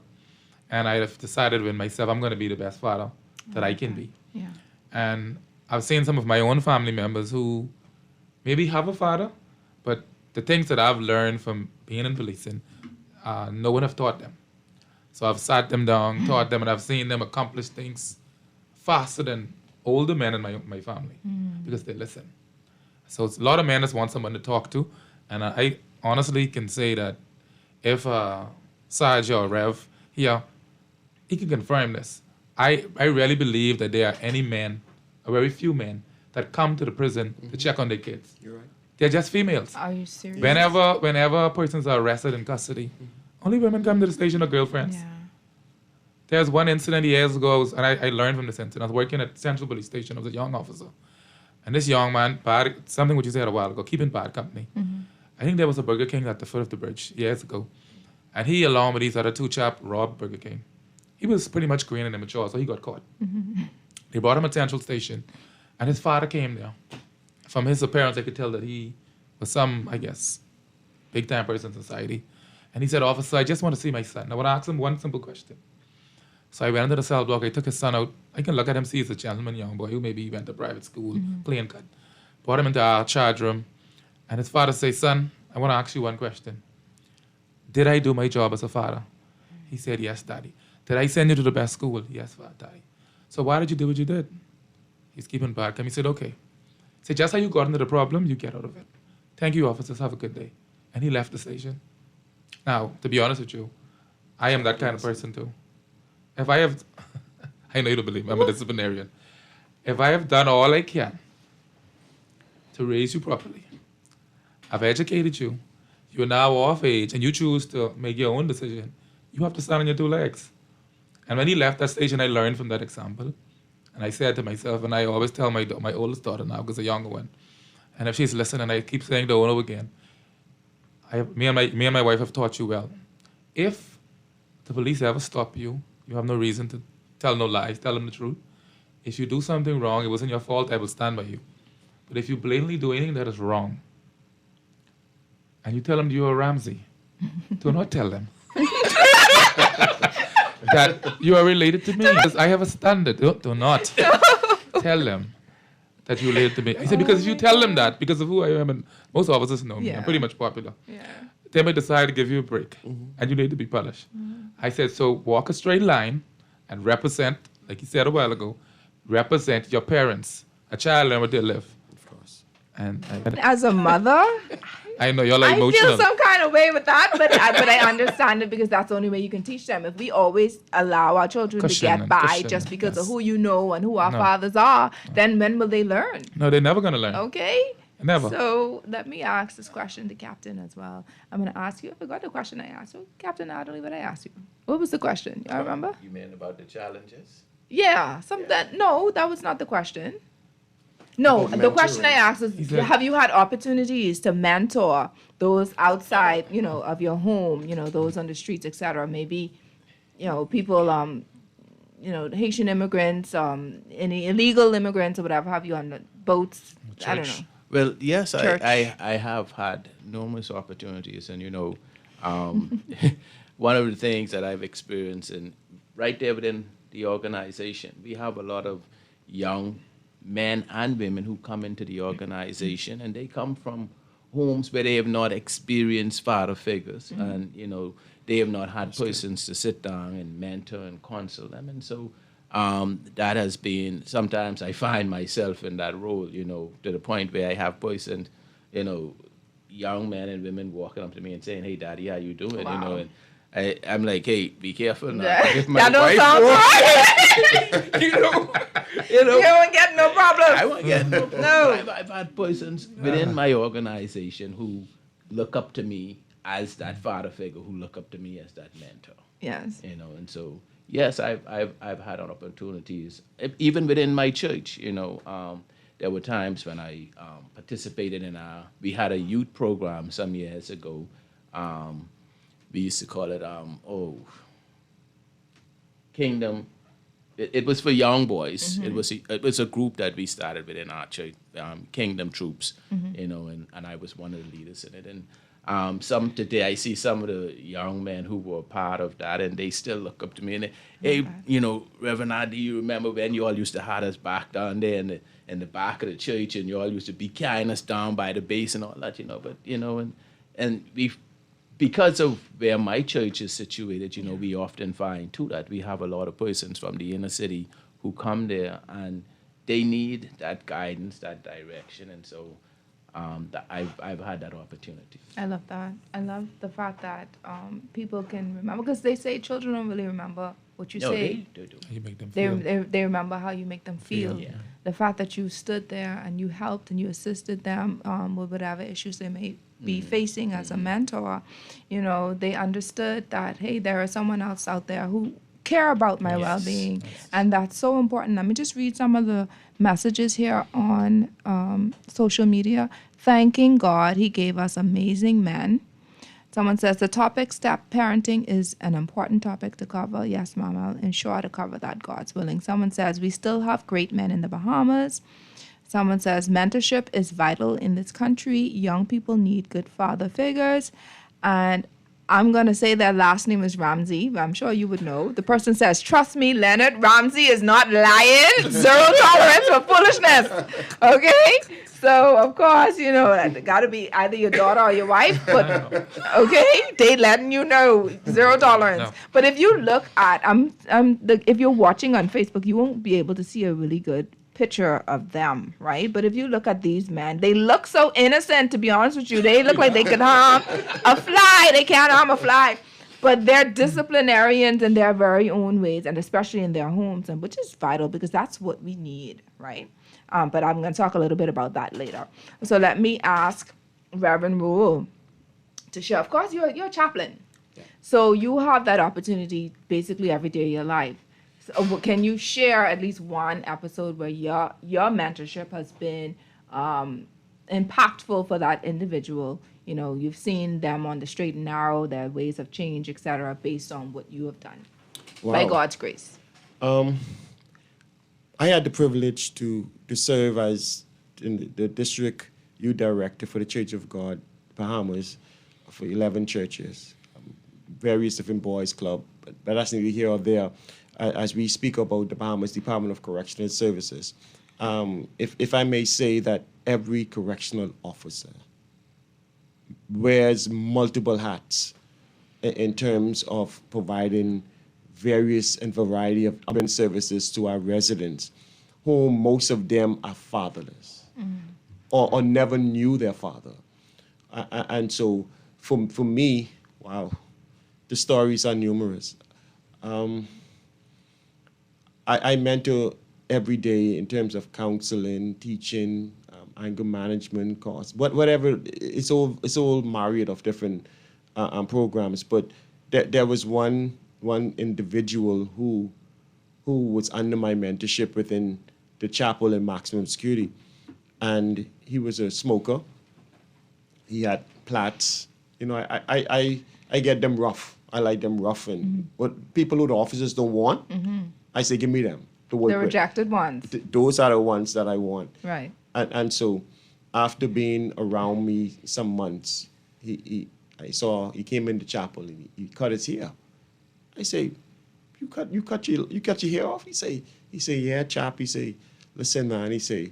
And I have decided with myself, I'm going to be the best father that I can be. Yeah. And I've seen some of my own family members who maybe have a father, but the things that I've learned from being in policing, no one have taught them. So I've sat them down, taught them, and I've seen them accomplish things faster than older men in my family because they listen. So it's a lot of men just want someone to talk to. And I honestly can say that if Sarge or Rev here, he can confirm this. I really believe that there are any men, or very few men, that come to the prison to check on their kids. You're right. They're just females. Are you serious? Whenever persons are arrested in custody, only women come to the station or girlfriends. Yeah. There's one incident years ago, and I learned from this incident. I was working at Central Police Station. I was a young officer. And this young man, something which you said a while ago, keeping bad company. I think there was a Burger King at the foot of the bridge years ago. And he, along with these other 2 chaps, robbed Burger King. He was pretty much green and immature, so he got caught. They brought him to Central Station, and his father came there. From his appearance, I could tell that he was some, I guess, big-time person in society. And he said, officer, I just want to see my son. I want to ask him one simple question. So I went into the cell block. I took his son out. I can look at him, see he's a gentleman young boy who maybe went to private school, clean cut. Brought him into our charge room. And his father said, son, I want to ask you one question. Did I do my job as a father? He said, yes, daddy. Did I send you to the best school? Yes, daddy. So why did you do what you did? He's keeping back. And he said, okay. He said, just how you got into the problem, you get out of it. Thank you, officers. Have a good day. And he left the station. Now, to be honest with you, I am that kind of person too. If I have, I know you don't believe me, I'm a disciplinarian. If I have done all I can to raise you properly, I've educated you, you're now off age, and you choose to make your own decision, you have to stand on your 2 legs. And when he left that station, I learned from that example. And I said to myself, and I always tell my oldest daughter now, because a younger one, and if she's listening, I keep saying it over and over again, me and my wife have taught you well. If the police ever stop you, you have no reason to tell no lies, tell them the truth. If you do something wrong, it wasn't your fault, I will stand by you. But if you blatantly do anything that is wrong, and you tell them you're a Ramsey, do not tell them that you are related to me. Because I have a standard. Do not tell them that you're related to me. I said, because if you tell them that, because of who I am, and most officers know me, I'm pretty much popular. Yeah. They may decide to give you a break, and you need to be punished. I said, so walk a straight line and represent, like you said a while ago, represent your parents. A child learn what they live. Of course. And As a mother, I know you're like I emotional. feel some kind of way with that, but I understand it because that's the only way you can teach them. If we always allow our children to get by just because of who you know and who our fathers are, then when will they learn? No, they're never going to learn. Okay? Never. So let me ask this question to Captain as well. I'm going to ask you, I forgot the question I asked you. Captain Adderley, what I asked you. What was the question? You remember? You mean about the challenges? Yeah. No, that was not the question. No, the question I asked is, have you had opportunities to mentor those outside, of your home, those on the streets, etc.? Maybe, people, Haitian immigrants, any illegal immigrants or whatever have you on the boats? I don't know. Well, yes, I have had numerous opportunities. And, one of the things that I've experienced right there within the organization, we have a lot of young men and women who come into the organization, and they come from homes where they have not experienced father figures, and they have not had persons to sit down and mentor and counsel them, and so that has been. Sometimes I find myself in that role, to the point where I have persons, young men and women walking up to me and saying, "Hey, Daddy, how you doing?" Wow. And I'm like, "Hey, be careful now." Yeah. If my That don't wife sound walks- right. you know, You don't get no problem. I won't get no problem. No. I've had persons within my organization who look up to me as that father figure, who look up to me as that mentor. Yes. And so yes, I've had opportunities even within my church. There were times when I participated in we had a youth program some years ago. We used to call it Kingdom. It was for young boys. It was a group that we started within our church, Kingdom Troops, and I was one of the leaders in it. And today I see some of the young men who were part of that, and they still look up to me and they, "Hey, Reverend Ad, do you remember when you all used to have us back down there in the back of the church, and you all used to be carrying us down by the base and all that, But and we, because of where my church is situated, we often find too that we have a lot of persons from the inner city who come there and they need that guidance, that direction, and so I've had that opportunity. I love that. I love the fact that people can remember, because they say children don't really remember what you say. They do. You make them feel. They remember how you make them feel. Yeah. The fact that you stood there and you helped and you assisted them with whatever issues they may be facing as a mentor, they understood that, hey, there is someone else out there who care about my well-being, and that's so important. Let me just read some of the messages here on social media. Thanking God he gave us amazing men. Someone says the topic step parenting is an important topic to cover. Yes, Mom, I'll ensure to cover that, God's willing. Someone says we still have great men in the Bahamas. Someone says mentorship is vital in this country. Young people need good father figures. And I'm going to say their last name is Ramsey, but I'm sure you would know. The person says, trust me, Leonard, Ramsey is not lying. Zero tolerance for foolishness. Okay? So, of course, it got to be either your daughter or your wife, but, okay? They letting you know, zero tolerance. No. But if you look at, if you're watching on Facebook, you won't be able to see a really good picture of them, right? But if you look at these men, they look so innocent, to be honest with you. They look like they could harm a fly. They can't harm a fly. But they're disciplinarians in their very own ways, and especially in their homes, and which is vital because that's what we need, right? But I'm going to talk a little bit about that later. So let me ask Reverend Rolle to share. Of course, you're a chaplain. Yeah. So you have that opportunity basically every day of your life. So can you share at least one episode where your mentorship has been impactful for that individual? You've seen them on the straight and narrow, their ways of change, etc., based on what you have done. Wow. By God's grace. I had the privilege to serve as the district youth director for the Church of God, Bahamas, for 11 churches, various different boys' club, but that's neither here or there. As we speak about the Bahamas Department of Correctional Services, if I may say that every correctional officer wears multiple hats in terms of providing various and variety of urban services to our residents, whom most of them are fatherless or never knew their father. And so for me, wow, the stories are numerous. I mentor every day in terms of counseling, teaching, anger management, course, whatever. It's all myriad of different programs. But there was one individual who was under my mentorship within the chapel in maximum security, and he was a smoker. He had plaits. I get them rough. I like them rough, and what people who the officers don't want. I say, give me them to work the rejected ones. Those are the ones that I want. Right. And so, after being around me some months, I saw he came in the chapel and he cut his hair. I say, you cut your hair off? He say, yeah, chap. He say, listen, man. He say,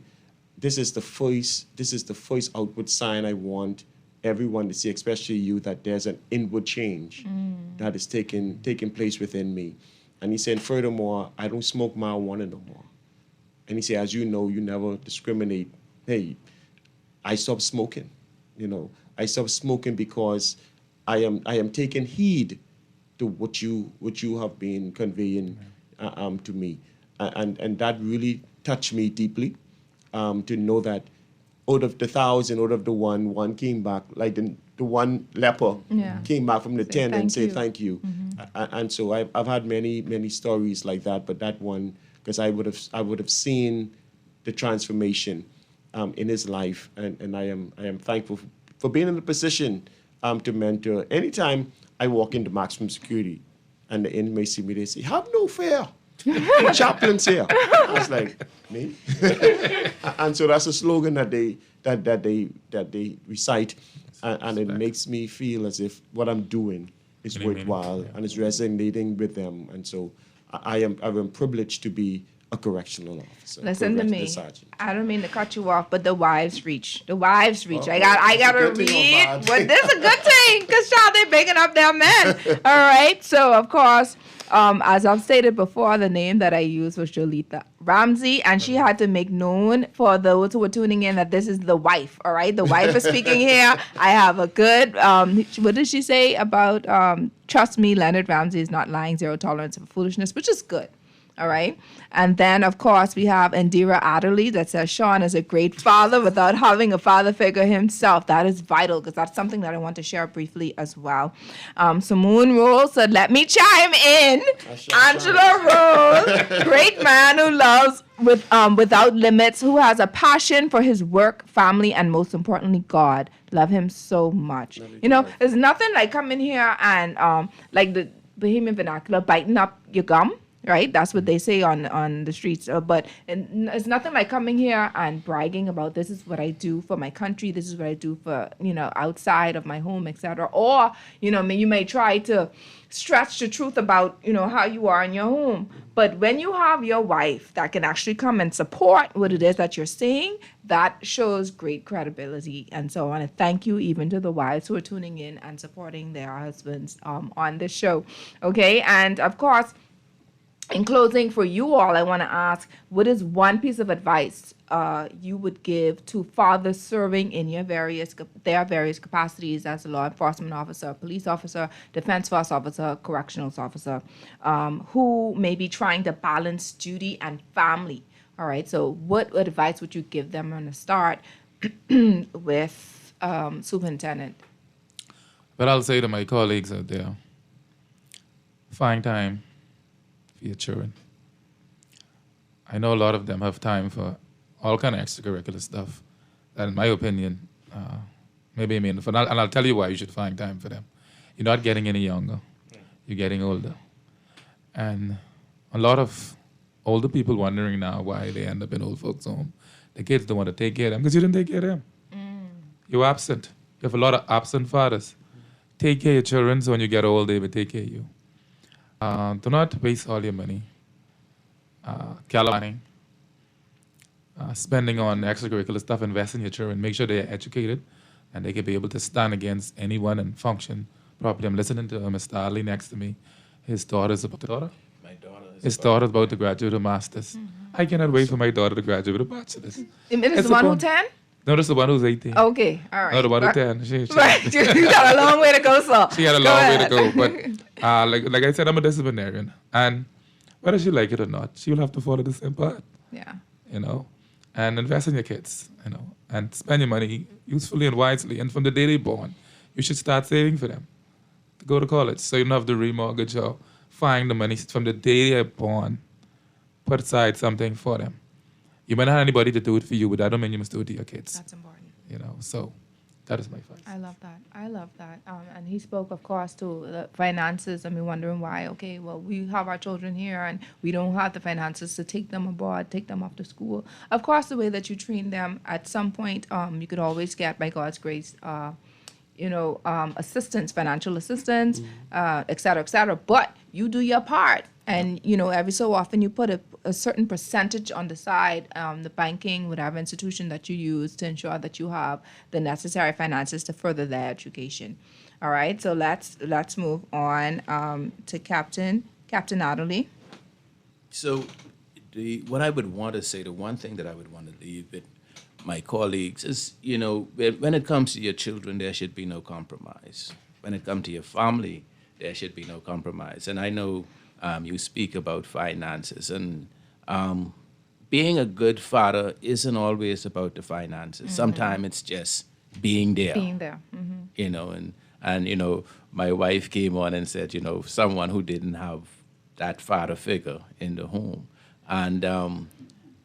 this is the first outward sign I want everyone to see, especially you, that there's an inward change that is taking place within me. And he said, furthermore, I don't smoke marijuana no more. And he said, as you know, you never discriminate. Hey, I stopped smoking. I stopped smoking because I am taking heed to what you have been conveying to me, and that really touched me deeply, to know that out of the 1,000, out of the one came back, like the one leper came back from the 10 and said thank you. And so I've had many stories like that, but that one, because I would have seen the transformation in his life, and I am thankful for being in a position to mentor. Anytime I walk into maximum security and the inmates see me, they say, "Have no fear. The chaplain's here." I was like, me? And so that's a slogan that they recite, and it makes me feel as if what I'm doing is worthwhile and is resonating with them. And so I am privileged to be a correctional officer. Listen to me. Sergeant. I don't mean to cut you off, but the wives reach. The wives reach. I gotta read. But this is a good thing, because child, they're bigging up their men. All right. So of course, as I've stated before, the name that I used was Jolita Ramsey, and she had to make known for those who were tuning in that this is the wife. All right, the wife is speaking here. I have a good. What did she say about? Trust me, Leonard Ramsey is not lying. Zero tolerance for foolishness, which is good. All right. And then, of course, we have Indira Adderley that says Shawn is a great father without having a father figure himself. That is vital, because that's something that I want to share briefly as well. Simone Rolle said, let me chime in. Angelo Rolle, great man who loves without limits, who has a passion for his work, family, and most importantly, God. Love him so much. There's nothing like coming here and like the Bahamian vernacular, biting up your gum. Right, that's what they say on the streets. But it's nothing like coming here and bragging about this is what I do for my country. This is what I do for outside of my home, etc. Or you may try to stretch the truth about how you are in your home. But when you have your wife that can actually come and support what it is that you're saying, that shows great credibility. And so I want to thank you even to the wives who are tuning in and supporting their husbands on this show. Okay, and of course, in closing, for you all, I want to ask, what is one piece of advice you would give to fathers serving in their various capacities as a law enforcement officer, police officer, defense force officer, correctional officer, who may be trying to balance duty and family? All right, so what advice would you give them on the start with Superintendent? But I'll say to my colleagues out there, find time for your children. I know a lot of them have time for all kind of extracurricular stuff that, in my opinion, maybe meaningful. And I'll tell you why you should find time for them. You're not getting any younger. You're getting older. And a lot of older people wondering now why they end up in old folks' home. The kids don't want to take care of them because you didn't take care of them. You're absent. You have a lot of absent fathers. Take care of your children so when you get old, they will take care of you. Do not waste all your money gallivanting, spending on extracurricular stuff. Invest in your children. Make sure they're educated and they can be able to stand against anyone and function properly. I'm listening to Mr. Adderley next to me. His daughter's about to graduate with a master's. Mm-hmm. I cannot wait for my daughter to graduate with a bachelor's. Is the one who's 10? No, that's the one who's 18. Okay, all right. No, the one who's 10. She you got a long way to go, sir. She had a long way to go. But like I said, I'm a disciplinarian. And whether she like it or not, she will have to follow the same path. Yeah. And invest in your kids, and spend your money usefully and wisely. And from the day they're born, you should start saving for them to go to college. So you don't have to remortgage or find the money from the day they're born. Put aside something for them. You might not have anybody to do it for you, but that don't mean you must do it to your kids. That's important. So that is my advice. I love that. And he spoke, of course, to the finances. I mean, wondering why, okay, well, we have our children here and we don't have the finances to take them abroad, take them off to school. Of course, the way that you train them, at some point, you could always get, by God's grace, assistance, financial assistance, et cetera, et cetera. But you do your part. And, every so often you put a certain percentage on the side, the banking, whatever institution that you use to ensure that you have the necessary finances to further their education. All right, so let's move on to Captain Adderley. So what I would want to say, the one thing that I would want to leave with my colleagues is, when it comes to your children, there should be no compromise. When it comes to your family, there should be no compromise. And I know you speak about finances, and being a good father isn't always about the finances. Sometimes it's just being there. Being there. Mm-hmm. And my wife came on and said, someone who didn't have that father figure in the home. And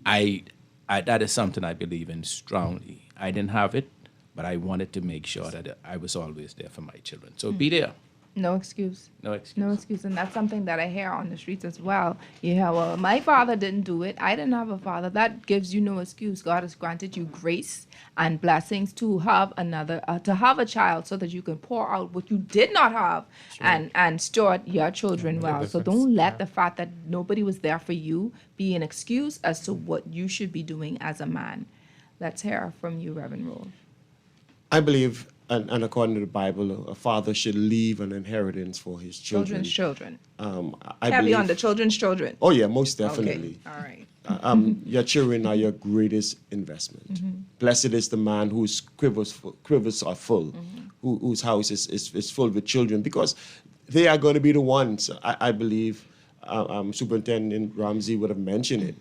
I that is something I believe in strongly. I didn't have it, but I wanted to make sure that I was always there for my children. So be there. No excuse. No excuse. No excuse. And that's something that I hear on the streets as well. You hear, well, my father didn't do it. I didn't have a father. That gives you no excuse. God has granted you grace and blessings to have a child so that you can pour out what you did not have and steward your children well. So don't let the fact that nobody was there for you be an excuse as to what you should be doing as a man. Let's hear from you, Reverend Rolle. I believe, and according to the Bible, a father should leave an inheritance for his children. Children's children. I Heavy believe, on the children's children. Oh yeah, most definitely. Okay. All right. Your children are your greatest investment. Mm-hmm. Blessed is the man whose quivers are full, whose house is filled with children, because they are going to be the ones. I believe Superintendent Ramsey would have mentioned it.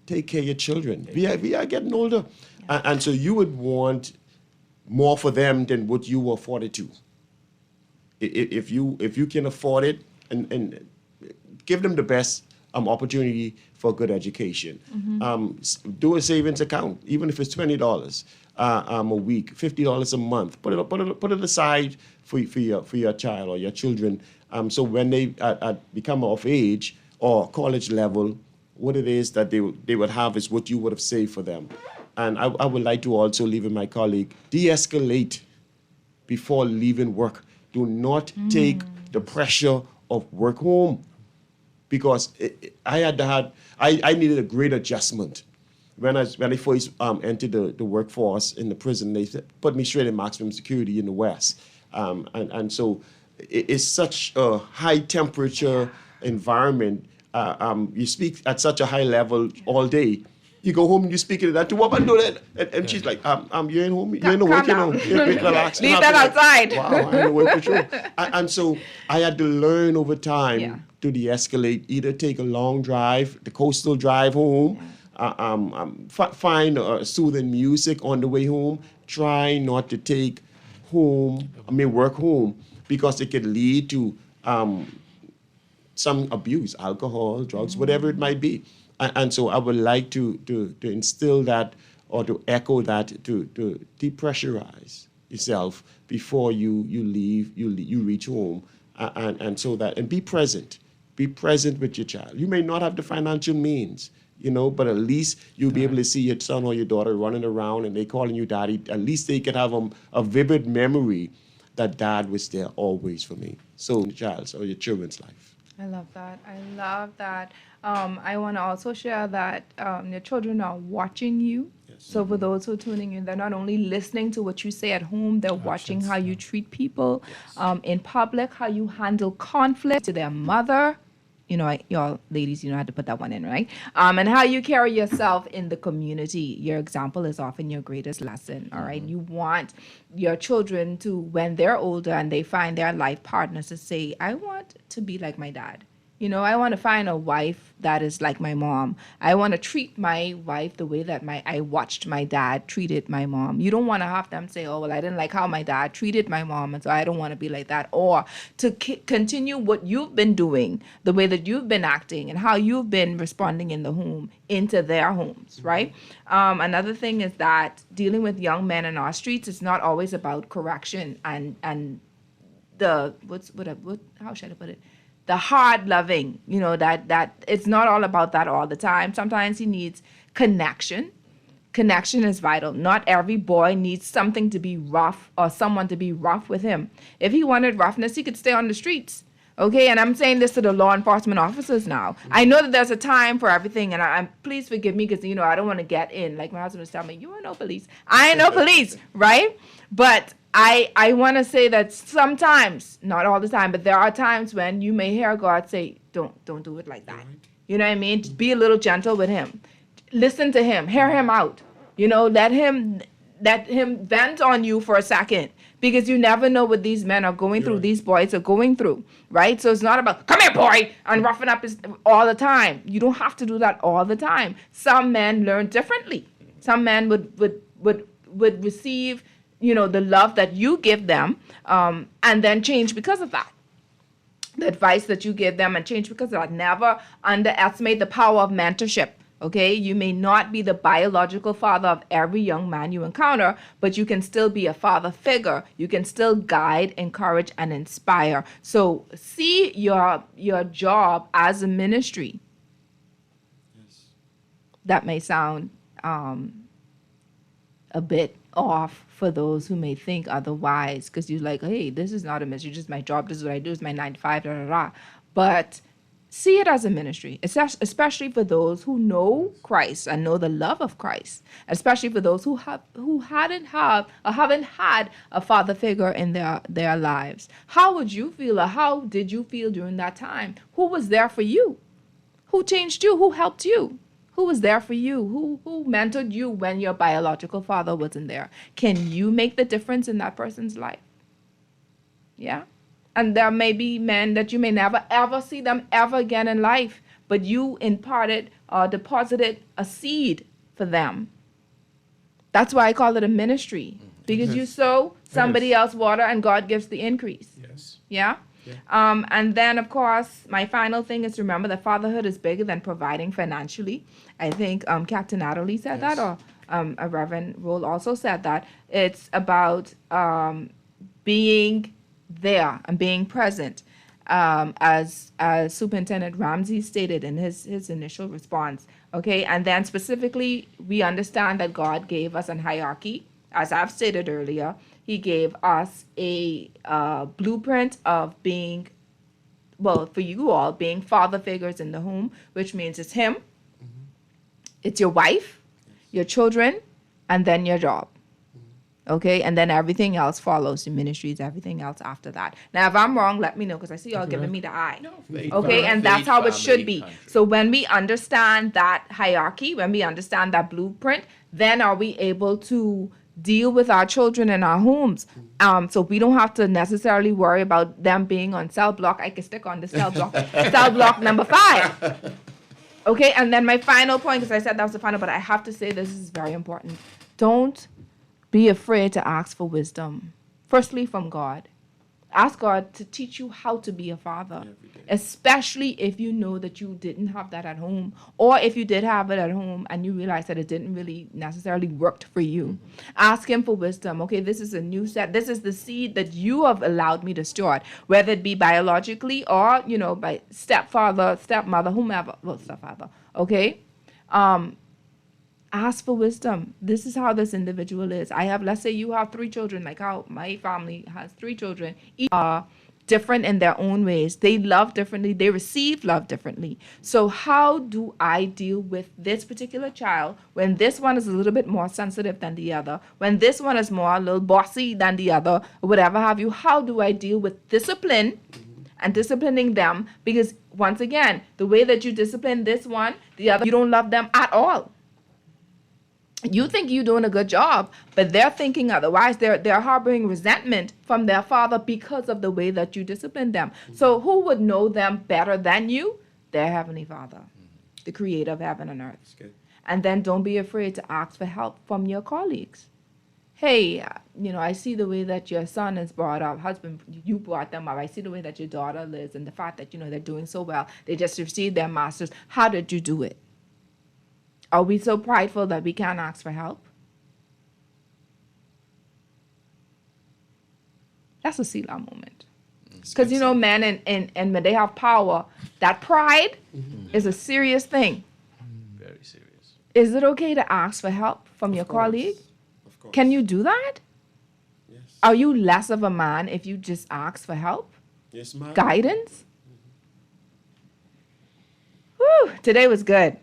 Take care of your children. We are getting older, and so you would want more for them than what you were afforded to. If you can afford it, and give them the best opportunity for good education. Do a savings account, even if it's $20 a week, $50 a month. Put it aside for your child or your children. So when they become of age or college level, what it is that they would have is what you would have saved for them. And I would like to also leave with my colleague, de-escalate before leaving work. Do not take the pressure of work home, because I needed a great adjustment. When I first entered the workforce in the prison, they put me straight in maximum security in the West. And so it's such a high temperature environment. You speak at such a high level all day. You go home and you speak to that, to what I do that, and she's like, you're in home, you're in the work, relax. Leave that outside. Wow, I'm in the work for sure. And so I had to learn over time to de-escalate, either take a long drive, the coastal drive home, find soothing music on the way home, try not to take work home, because it could lead to some abuse, alcohol, drugs, whatever it might be. And so I would like to instill that, or to echo that, to depressurize yourself before you leave, you reach home, and so that, and be present with your child. You may not have the financial means, but at least you'll be able to see your son or your daughter running around and they calling you daddy. At least they can have a vivid memory that dad was there always for me. So your child's or your children's life. I love that. I want to also share that your children are watching you. Yes. So for those who are tuning in, they're not only listening to what you say at home, they're watching how you treat people in public, how you handle conflict to their mother. Y'all ladies, you know how to put that one in, right? And how you carry yourself in the community. Your example is often your greatest lesson, all right? You want your children to, when they're older and they find their life partners, to say, I want to be like my dad. I want to find a wife that is like my mom. I want to treat my wife the way that I watched my dad treated my mom. You don't want to have them say, oh, well, I didn't like how my dad treated my mom, and so I don't want to be like that. Or to continue what you've been doing, the way that you've been acting and how you've been responding in the home into their homes, right? Another thing is that dealing with young men in our streets is not always about correction and the, how should I put it? The hard loving, that it's not all about that all the time. Sometimes he needs connection. Connection is vital. Not every boy needs something to be rough or someone to be rough with him. If he wanted roughness, he could stay on the streets. Okay, and I'm saying this to the law enforcement officers now. I know that there's a time for everything, and I'm please forgive me because I don't want to get in. Like my husband was telling me, you are no police. I ain't no police, right? But I want to say that sometimes, not all the time, but there are times when you may hear God say, don't do it like that. You know what I mean? Just be a little gentle with him. Listen to him. Hear him out. Let him vent on you for a second. Because you never know what these men are going through, these boys are going through, right? So it's not about, come here, boy, and roughing up all the time. You don't have to do that all the time. Some men learn differently. Some men would receive, the love that you give them, and then change because of that. The advice that you give them and change because of that. Never underestimate the power of mentorship. Okay, you may not be the biological father of every young man you encounter, but you can still be a father figure. You can still guide, encourage, and inspire. So see your job as a ministry. Yes. That may sound a bit off for those who may think otherwise, because you're like, hey, this is not a ministry, just my job, this is what I do, it's my 9 to 5, But see it as a ministry, especially for those who know Christ and know the love of Christ, especially for those who haven't had a father figure in their lives. How would you feel, or how did you feel during that time? Who was there for you? Who changed you? Who helped you? Who was there for you? Who mentored you when your biological father wasn't there? Can you make the difference in that person's life? Yeah? And there may be men that you may never, ever see them ever again in life, but you imparted or deposited a seed for them. That's why I call it a ministry, because you sow, somebody else water, and God gives the increase. Yes. Yeah? And then, of course, my final thing is to remember that fatherhood is bigger than providing financially. I think Captain Adderley said that, or a Reverend Rolle also said that. It's about being there and being present, as Superintendent Ramsey stated in his initial response. Okay, and then specifically, we understand that God gave us a hierarchy. As I've stated earlier, he gave us a blueprint of being, for you all, being father figures in the home, which means it's him, it's your wife, your children, and then your job. Okay, and then everything else follows, the ministries, everything else after that. Now, if I'm wrong, let me know, because I see y'all giving me the eye. Okay, and that's how it should be. So when we understand that hierarchy, when we understand that blueprint, then are we able to deal with our children in our homes. So we don't have to necessarily worry about them being on cell block. I can stick on the cell block. Cell block number 5. Okay, and then my final point, because I said that was the final, but I have to say this is very important. Don't be afraid to ask for wisdom. Firstly, from God. Ask God to teach you how to be a father, especially if you know that you didn't have that at home, or if you did have it at home and you realize that it didn't really necessarily work for you. Ask him for wisdom. Okay, this is a new set. This is the seed that you have allowed me to steward, whether it be biologically or, by stepfather, stepmother, whomever. Well, stepfather. Okay? Ask for wisdom. This is how this individual is. Let's say you have 3 children, like how my family has 3 children. Each are different in their own ways. They love differently. They receive love differently. So how do I deal with this particular child when this one is a little bit more sensitive than the other, when this one is more a little bossy than the other, or whatever have you? How do I deal with discipline and disciplining them? Because once again, the way that you discipline this one, the other, you don't love them at all. You think you're doing a good job, but they're thinking otherwise. They're harboring resentment from their father because of the way that you discipline them. So who would know them better than you? Their Heavenly Father, the creator of heaven and earth. And then don't be afraid to ask for help from your colleagues. Hey, I see the way that your son is brought up, husband, you brought them up. I see the way that your daughter lives and the fact that, they're doing so well. They just received their master's. How did you do it? Are we so prideful that we can't ask for help? That's a Selah moment. Because, men and when they have power, that pride is a serious thing. Very serious. Is it okay to ask for help from your colleague? Of course. Can you do that? Yes. Are you less of a man if you just ask for help? Yes, ma'am. Guidance? Woo, today was good.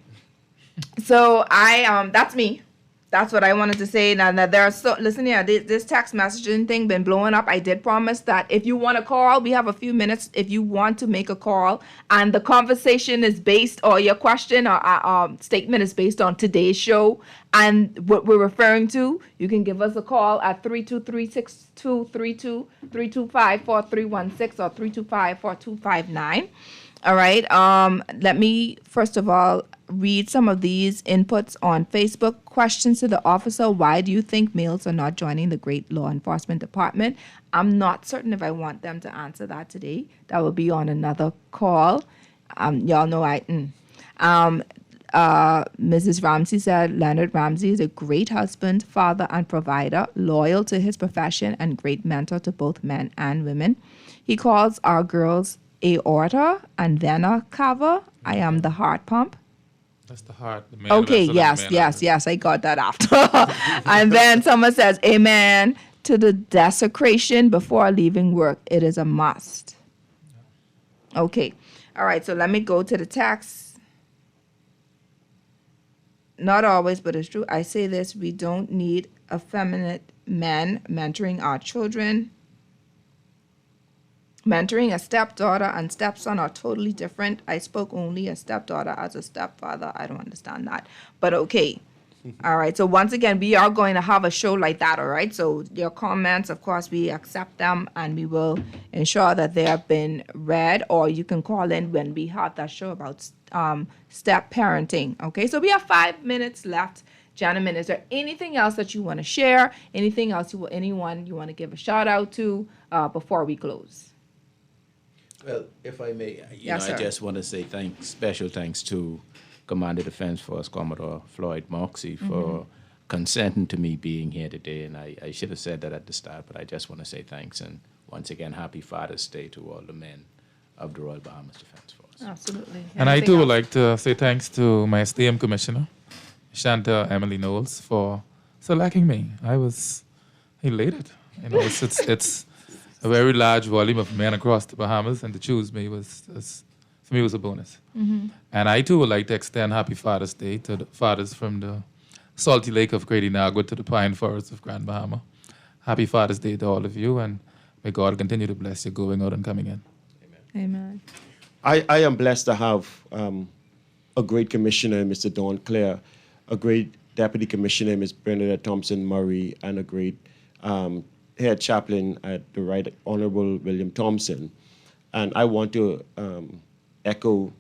So that's me. That's what I wanted to say. Now that listen here, this text messaging thing been blowing up. I did promise that if you want to call, we have a few minutes. If you want to make a call, and the conversation is based, or your question or statement is based on today's show and what we're referring to, you can give us a call at 323-6232, 325-4316, or 325-4259. All right. Let me first of all read some of these inputs on Facebook. Questions to the officer: why do you think males are not joining the great law enforcement department? I'm not certain if I want them to answer that today. That will be on another call. Y'all know Mrs. Ramsey said Leonard Ramsey is a great husband, father, and provider, loyal to his profession and great mentor to both men and women. He calls our girls aorta and vena cava. I am the heart pump. That's the heart. The okay, yes, I got that after. And then someone says, amen to the desecration before leaving work. It is a must. Okay. All right, so let me go to the text. Not always, but it's true. I say this: we don't need effeminate men mentoring our children. Mentoring a stepdaughter and stepson are totally different. I spoke only a stepdaughter as a stepfather. I don't understand that. But okay. All right. So once again, we are going to have a show like that. All right. So your comments, of course, we accept them and we will ensure that they have been read, or you can call in when we have that show about step parenting. Okay. So we have 5 minutes left. Gentlemen, is there anything else that you want to share? Anything else anyone you want to give a shout out to before we close? Well, if I may, Yes, I sir. just want to say special thanks to Commander Defense Force Commodore Floyd Moxie for consenting to me being here today. And I should have said that at the start, but I just want to say thanks. And once again, happy Father's Day to all the men of the Royal Bahamas Defense Force. Absolutely. And I Anything too would else? like to say thanks to my esteemed commissioner, Chantal Emily Knowles, for selecting me. I was elated. You know, it's a very large volume of men across the Bahamas, and to choose me was a bonus. And I too would like to extend Happy Father's Day to the fathers from the salty lake of Great Inagua to the pine forests of Grand Bahama. Happy Father's Day to all of you, and may God continue to bless you going out and coming in. Amen. I am blessed to have a great commissioner, Mr. Don Clare, a great deputy commissioner, Ms. Bernadette Thompson Murray, and a great head chaplain at the Right Honorable William Thompson. And I want to echo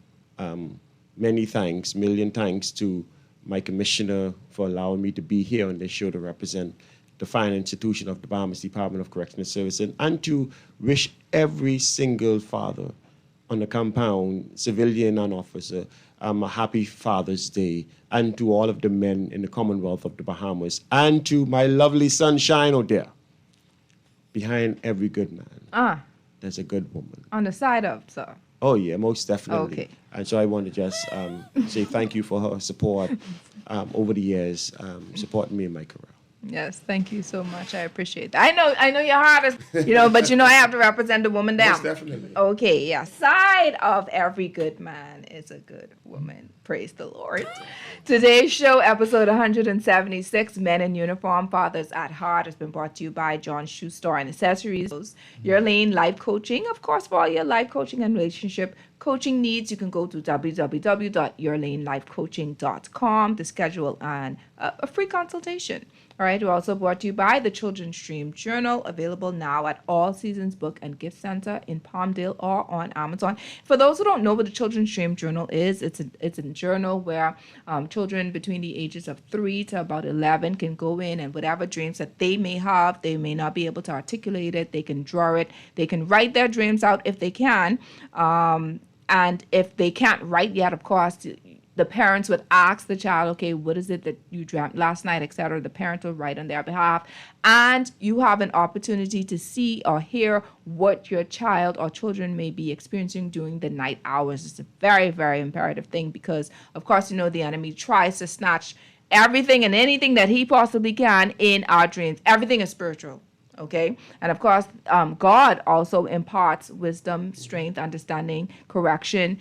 million thanks to my commissioner for allowing me to be here on this show to represent the fine institution of the Bahamas Department of Correctional Services, and to wish every single father on the compound, civilian and officer, a happy Father's Day, and to all of the men in the Commonwealth of the Bahamas, and to my lovely sunshine out there. Behind every good man, there's a good woman. On the side of, sir. Oh, yeah, most definitely. Okay. And so I want to just say thank you for her support over the years, supporting me in my career. Yes, thank you so much. I appreciate that. I know your heart is, but I have to represent the woman down. Most definitely. Okay, yeah. Side of every good man is a good woman. Praise the Lord. Today's show, episode 176, Men in Uniform, Fathers at Heart, has been brought to you by John Shoe Store and Accessories. Your Lane Life Coaching, of course, for all your life coaching and relationship coaching needs, you can go to www.yourlanelifecoaching.com to schedule a free consultation. All right, we're also brought to you by the Children's Dream Journal, available now at All Seasons Book and Gift Center in Palmdale or on Amazon. For those who don't know what the Children's Dream Journal is, it's a journal where children between the ages of 3 to about 11 can go in, and whatever dreams that they may have, they may not be able to articulate it, they can draw it, they can write their dreams out if they can. And if they can't write yet, of course, the parents would ask the child, okay, what is it that you dreamt last night, etc. The parent will write on their behalf. And you have an opportunity to see or hear what your child or children may be experiencing during the night hours. It's a very, very imperative thing because, of course, the enemy tries to snatch everything and anything that he possibly can in our dreams. Everything is spiritual. Okay. And of course, God also imparts wisdom, strength, understanding, correction,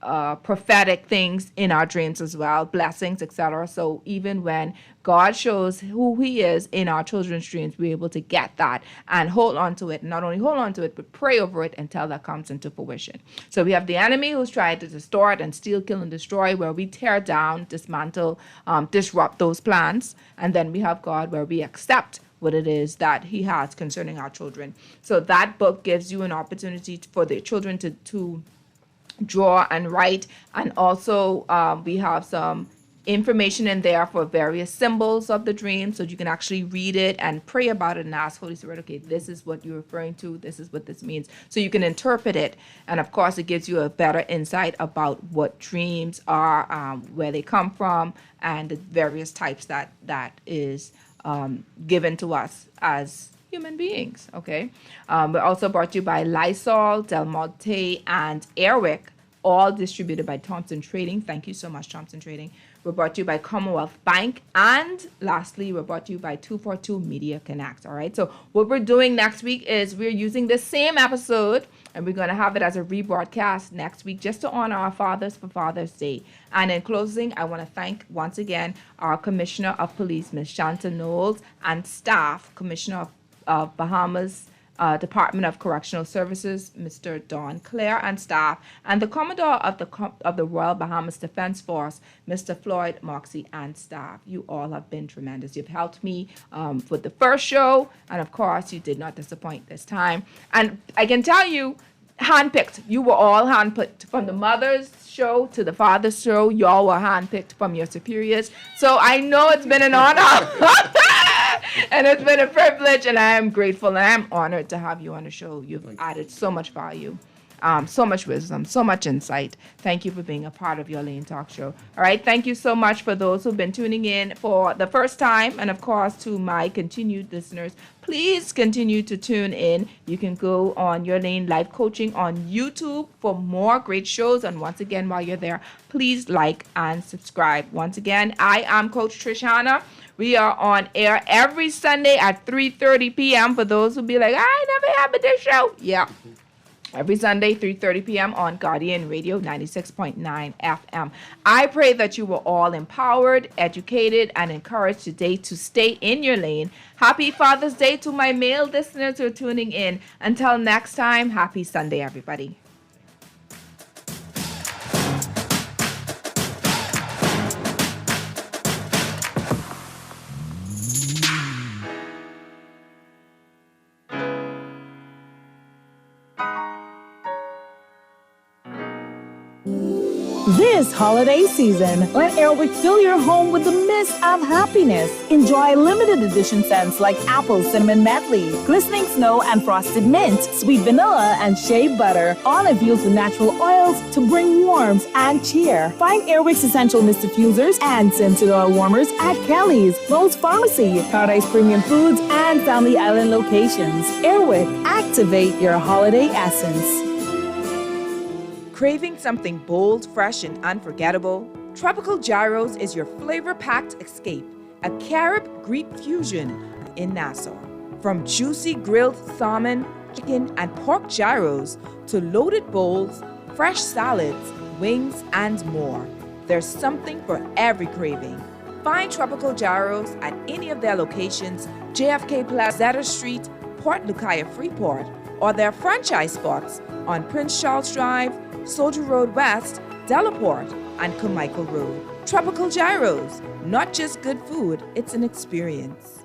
prophetic things in our dreams as well, blessings, etc. So even when God shows who he is in our children's dreams, we're able to get that and hold on to it. Not only hold on to it, but pray over it until that comes into fruition. So we have the enemy who's trying to distort and steal, kill, and destroy, where we tear down, dismantle, disrupt those plans. And then we have God, where we accept what it is that he has concerning our children. So that book gives you an opportunity for the children to draw and write. And also we have some information in there for various symbols of the dream, so you can actually read it and pray about it and ask Holy Spirit, okay, this is what you're referring to, this is what this means, so you can interpret it. And of course it gives you a better insight about what dreams are, where they come from, and the various types that is given to us as human beings. Okay, we're also brought to you by Lysol, Del Monte, and Airwick, all distributed by Thompson Trading. Thank you so much, Thompson Trading. We're brought to you by Commonwealth Bank. And lastly, we're brought to you by 242 Media Connect. All right. So what we're doing next week is we're using the same episode, and we're going to have it as a rebroadcast next week, just to honor our fathers for Father's Day. And in closing, I want to thank once again our Commissioner of Police, Ms. Shanta Knowles, and staff, Commissioner of Bahamas Department of Correctional Services, Mr. Don Clare, and staff, and the Commodore of the Royal Bahamas Defense Force, Mr. Floyd Moxie, and staff. You all have been tremendous. You've helped me with the first show, and of course, you did not disappoint this time. And I can tell you, handpicked. You were all handpicked from the mother's show to the father's show. Y'all were handpicked from your superiors. So I know it's been an honor. And it's been a privilege, and I am grateful, and I am honored to have you on the show. You've added so much value, so much wisdom, so much insight. Thank you for being a part of Your Lane Talk Show. All right, thank you so much for those who've been tuning in for the first time, and of course to my continued listeners. Please continue to tune in. You can go on Your Lane Life Coaching on YouTube for more great shows. And once again, while you're there, please like and subscribe. Once again, I am Coach Trish Hanna. We are on air every Sunday at 3:30 p.m. For those who be like, I never have a this show. Yeah. Every Sunday, 3:30 p.m. on Guardian Radio 96.9 FM. I pray that you were all empowered, educated, and encouraged today to stay in your lane. Happy Father's Day to my male listeners who are tuning in. Until next time, happy Sunday, everybody. This holiday season, let Airwick fill your home with the mist of happiness. Enjoy limited edition scents like apple cinnamon medley, glistening snow and frosted mint, sweet vanilla and shea butter, all infused with natural oils to bring warmth and cheer. Find Airwick's essential mist diffusers and scented oil warmers at Kelly's, Lowe's Pharmacy, Paradise Premium Foods, and Family Island locations. Airwick, activate your holiday essence. Craving something bold, fresh, and unforgettable? Tropical Gyros is your flavor-packed escape, a Carib-Greek fusion in Nassau. From juicy grilled salmon, chicken, and pork gyros to loaded bowls, fresh salads, wings, and more, there's something for every craving. Find Tropical Gyros at any of their locations, JFK Plaza Street, Port Lucaya Freeport, or their franchise spots on Prince Charles Drive, Soldier Road West, Delaport, and Carmichael Road. Tropical Gyros, not just good food, it's an experience.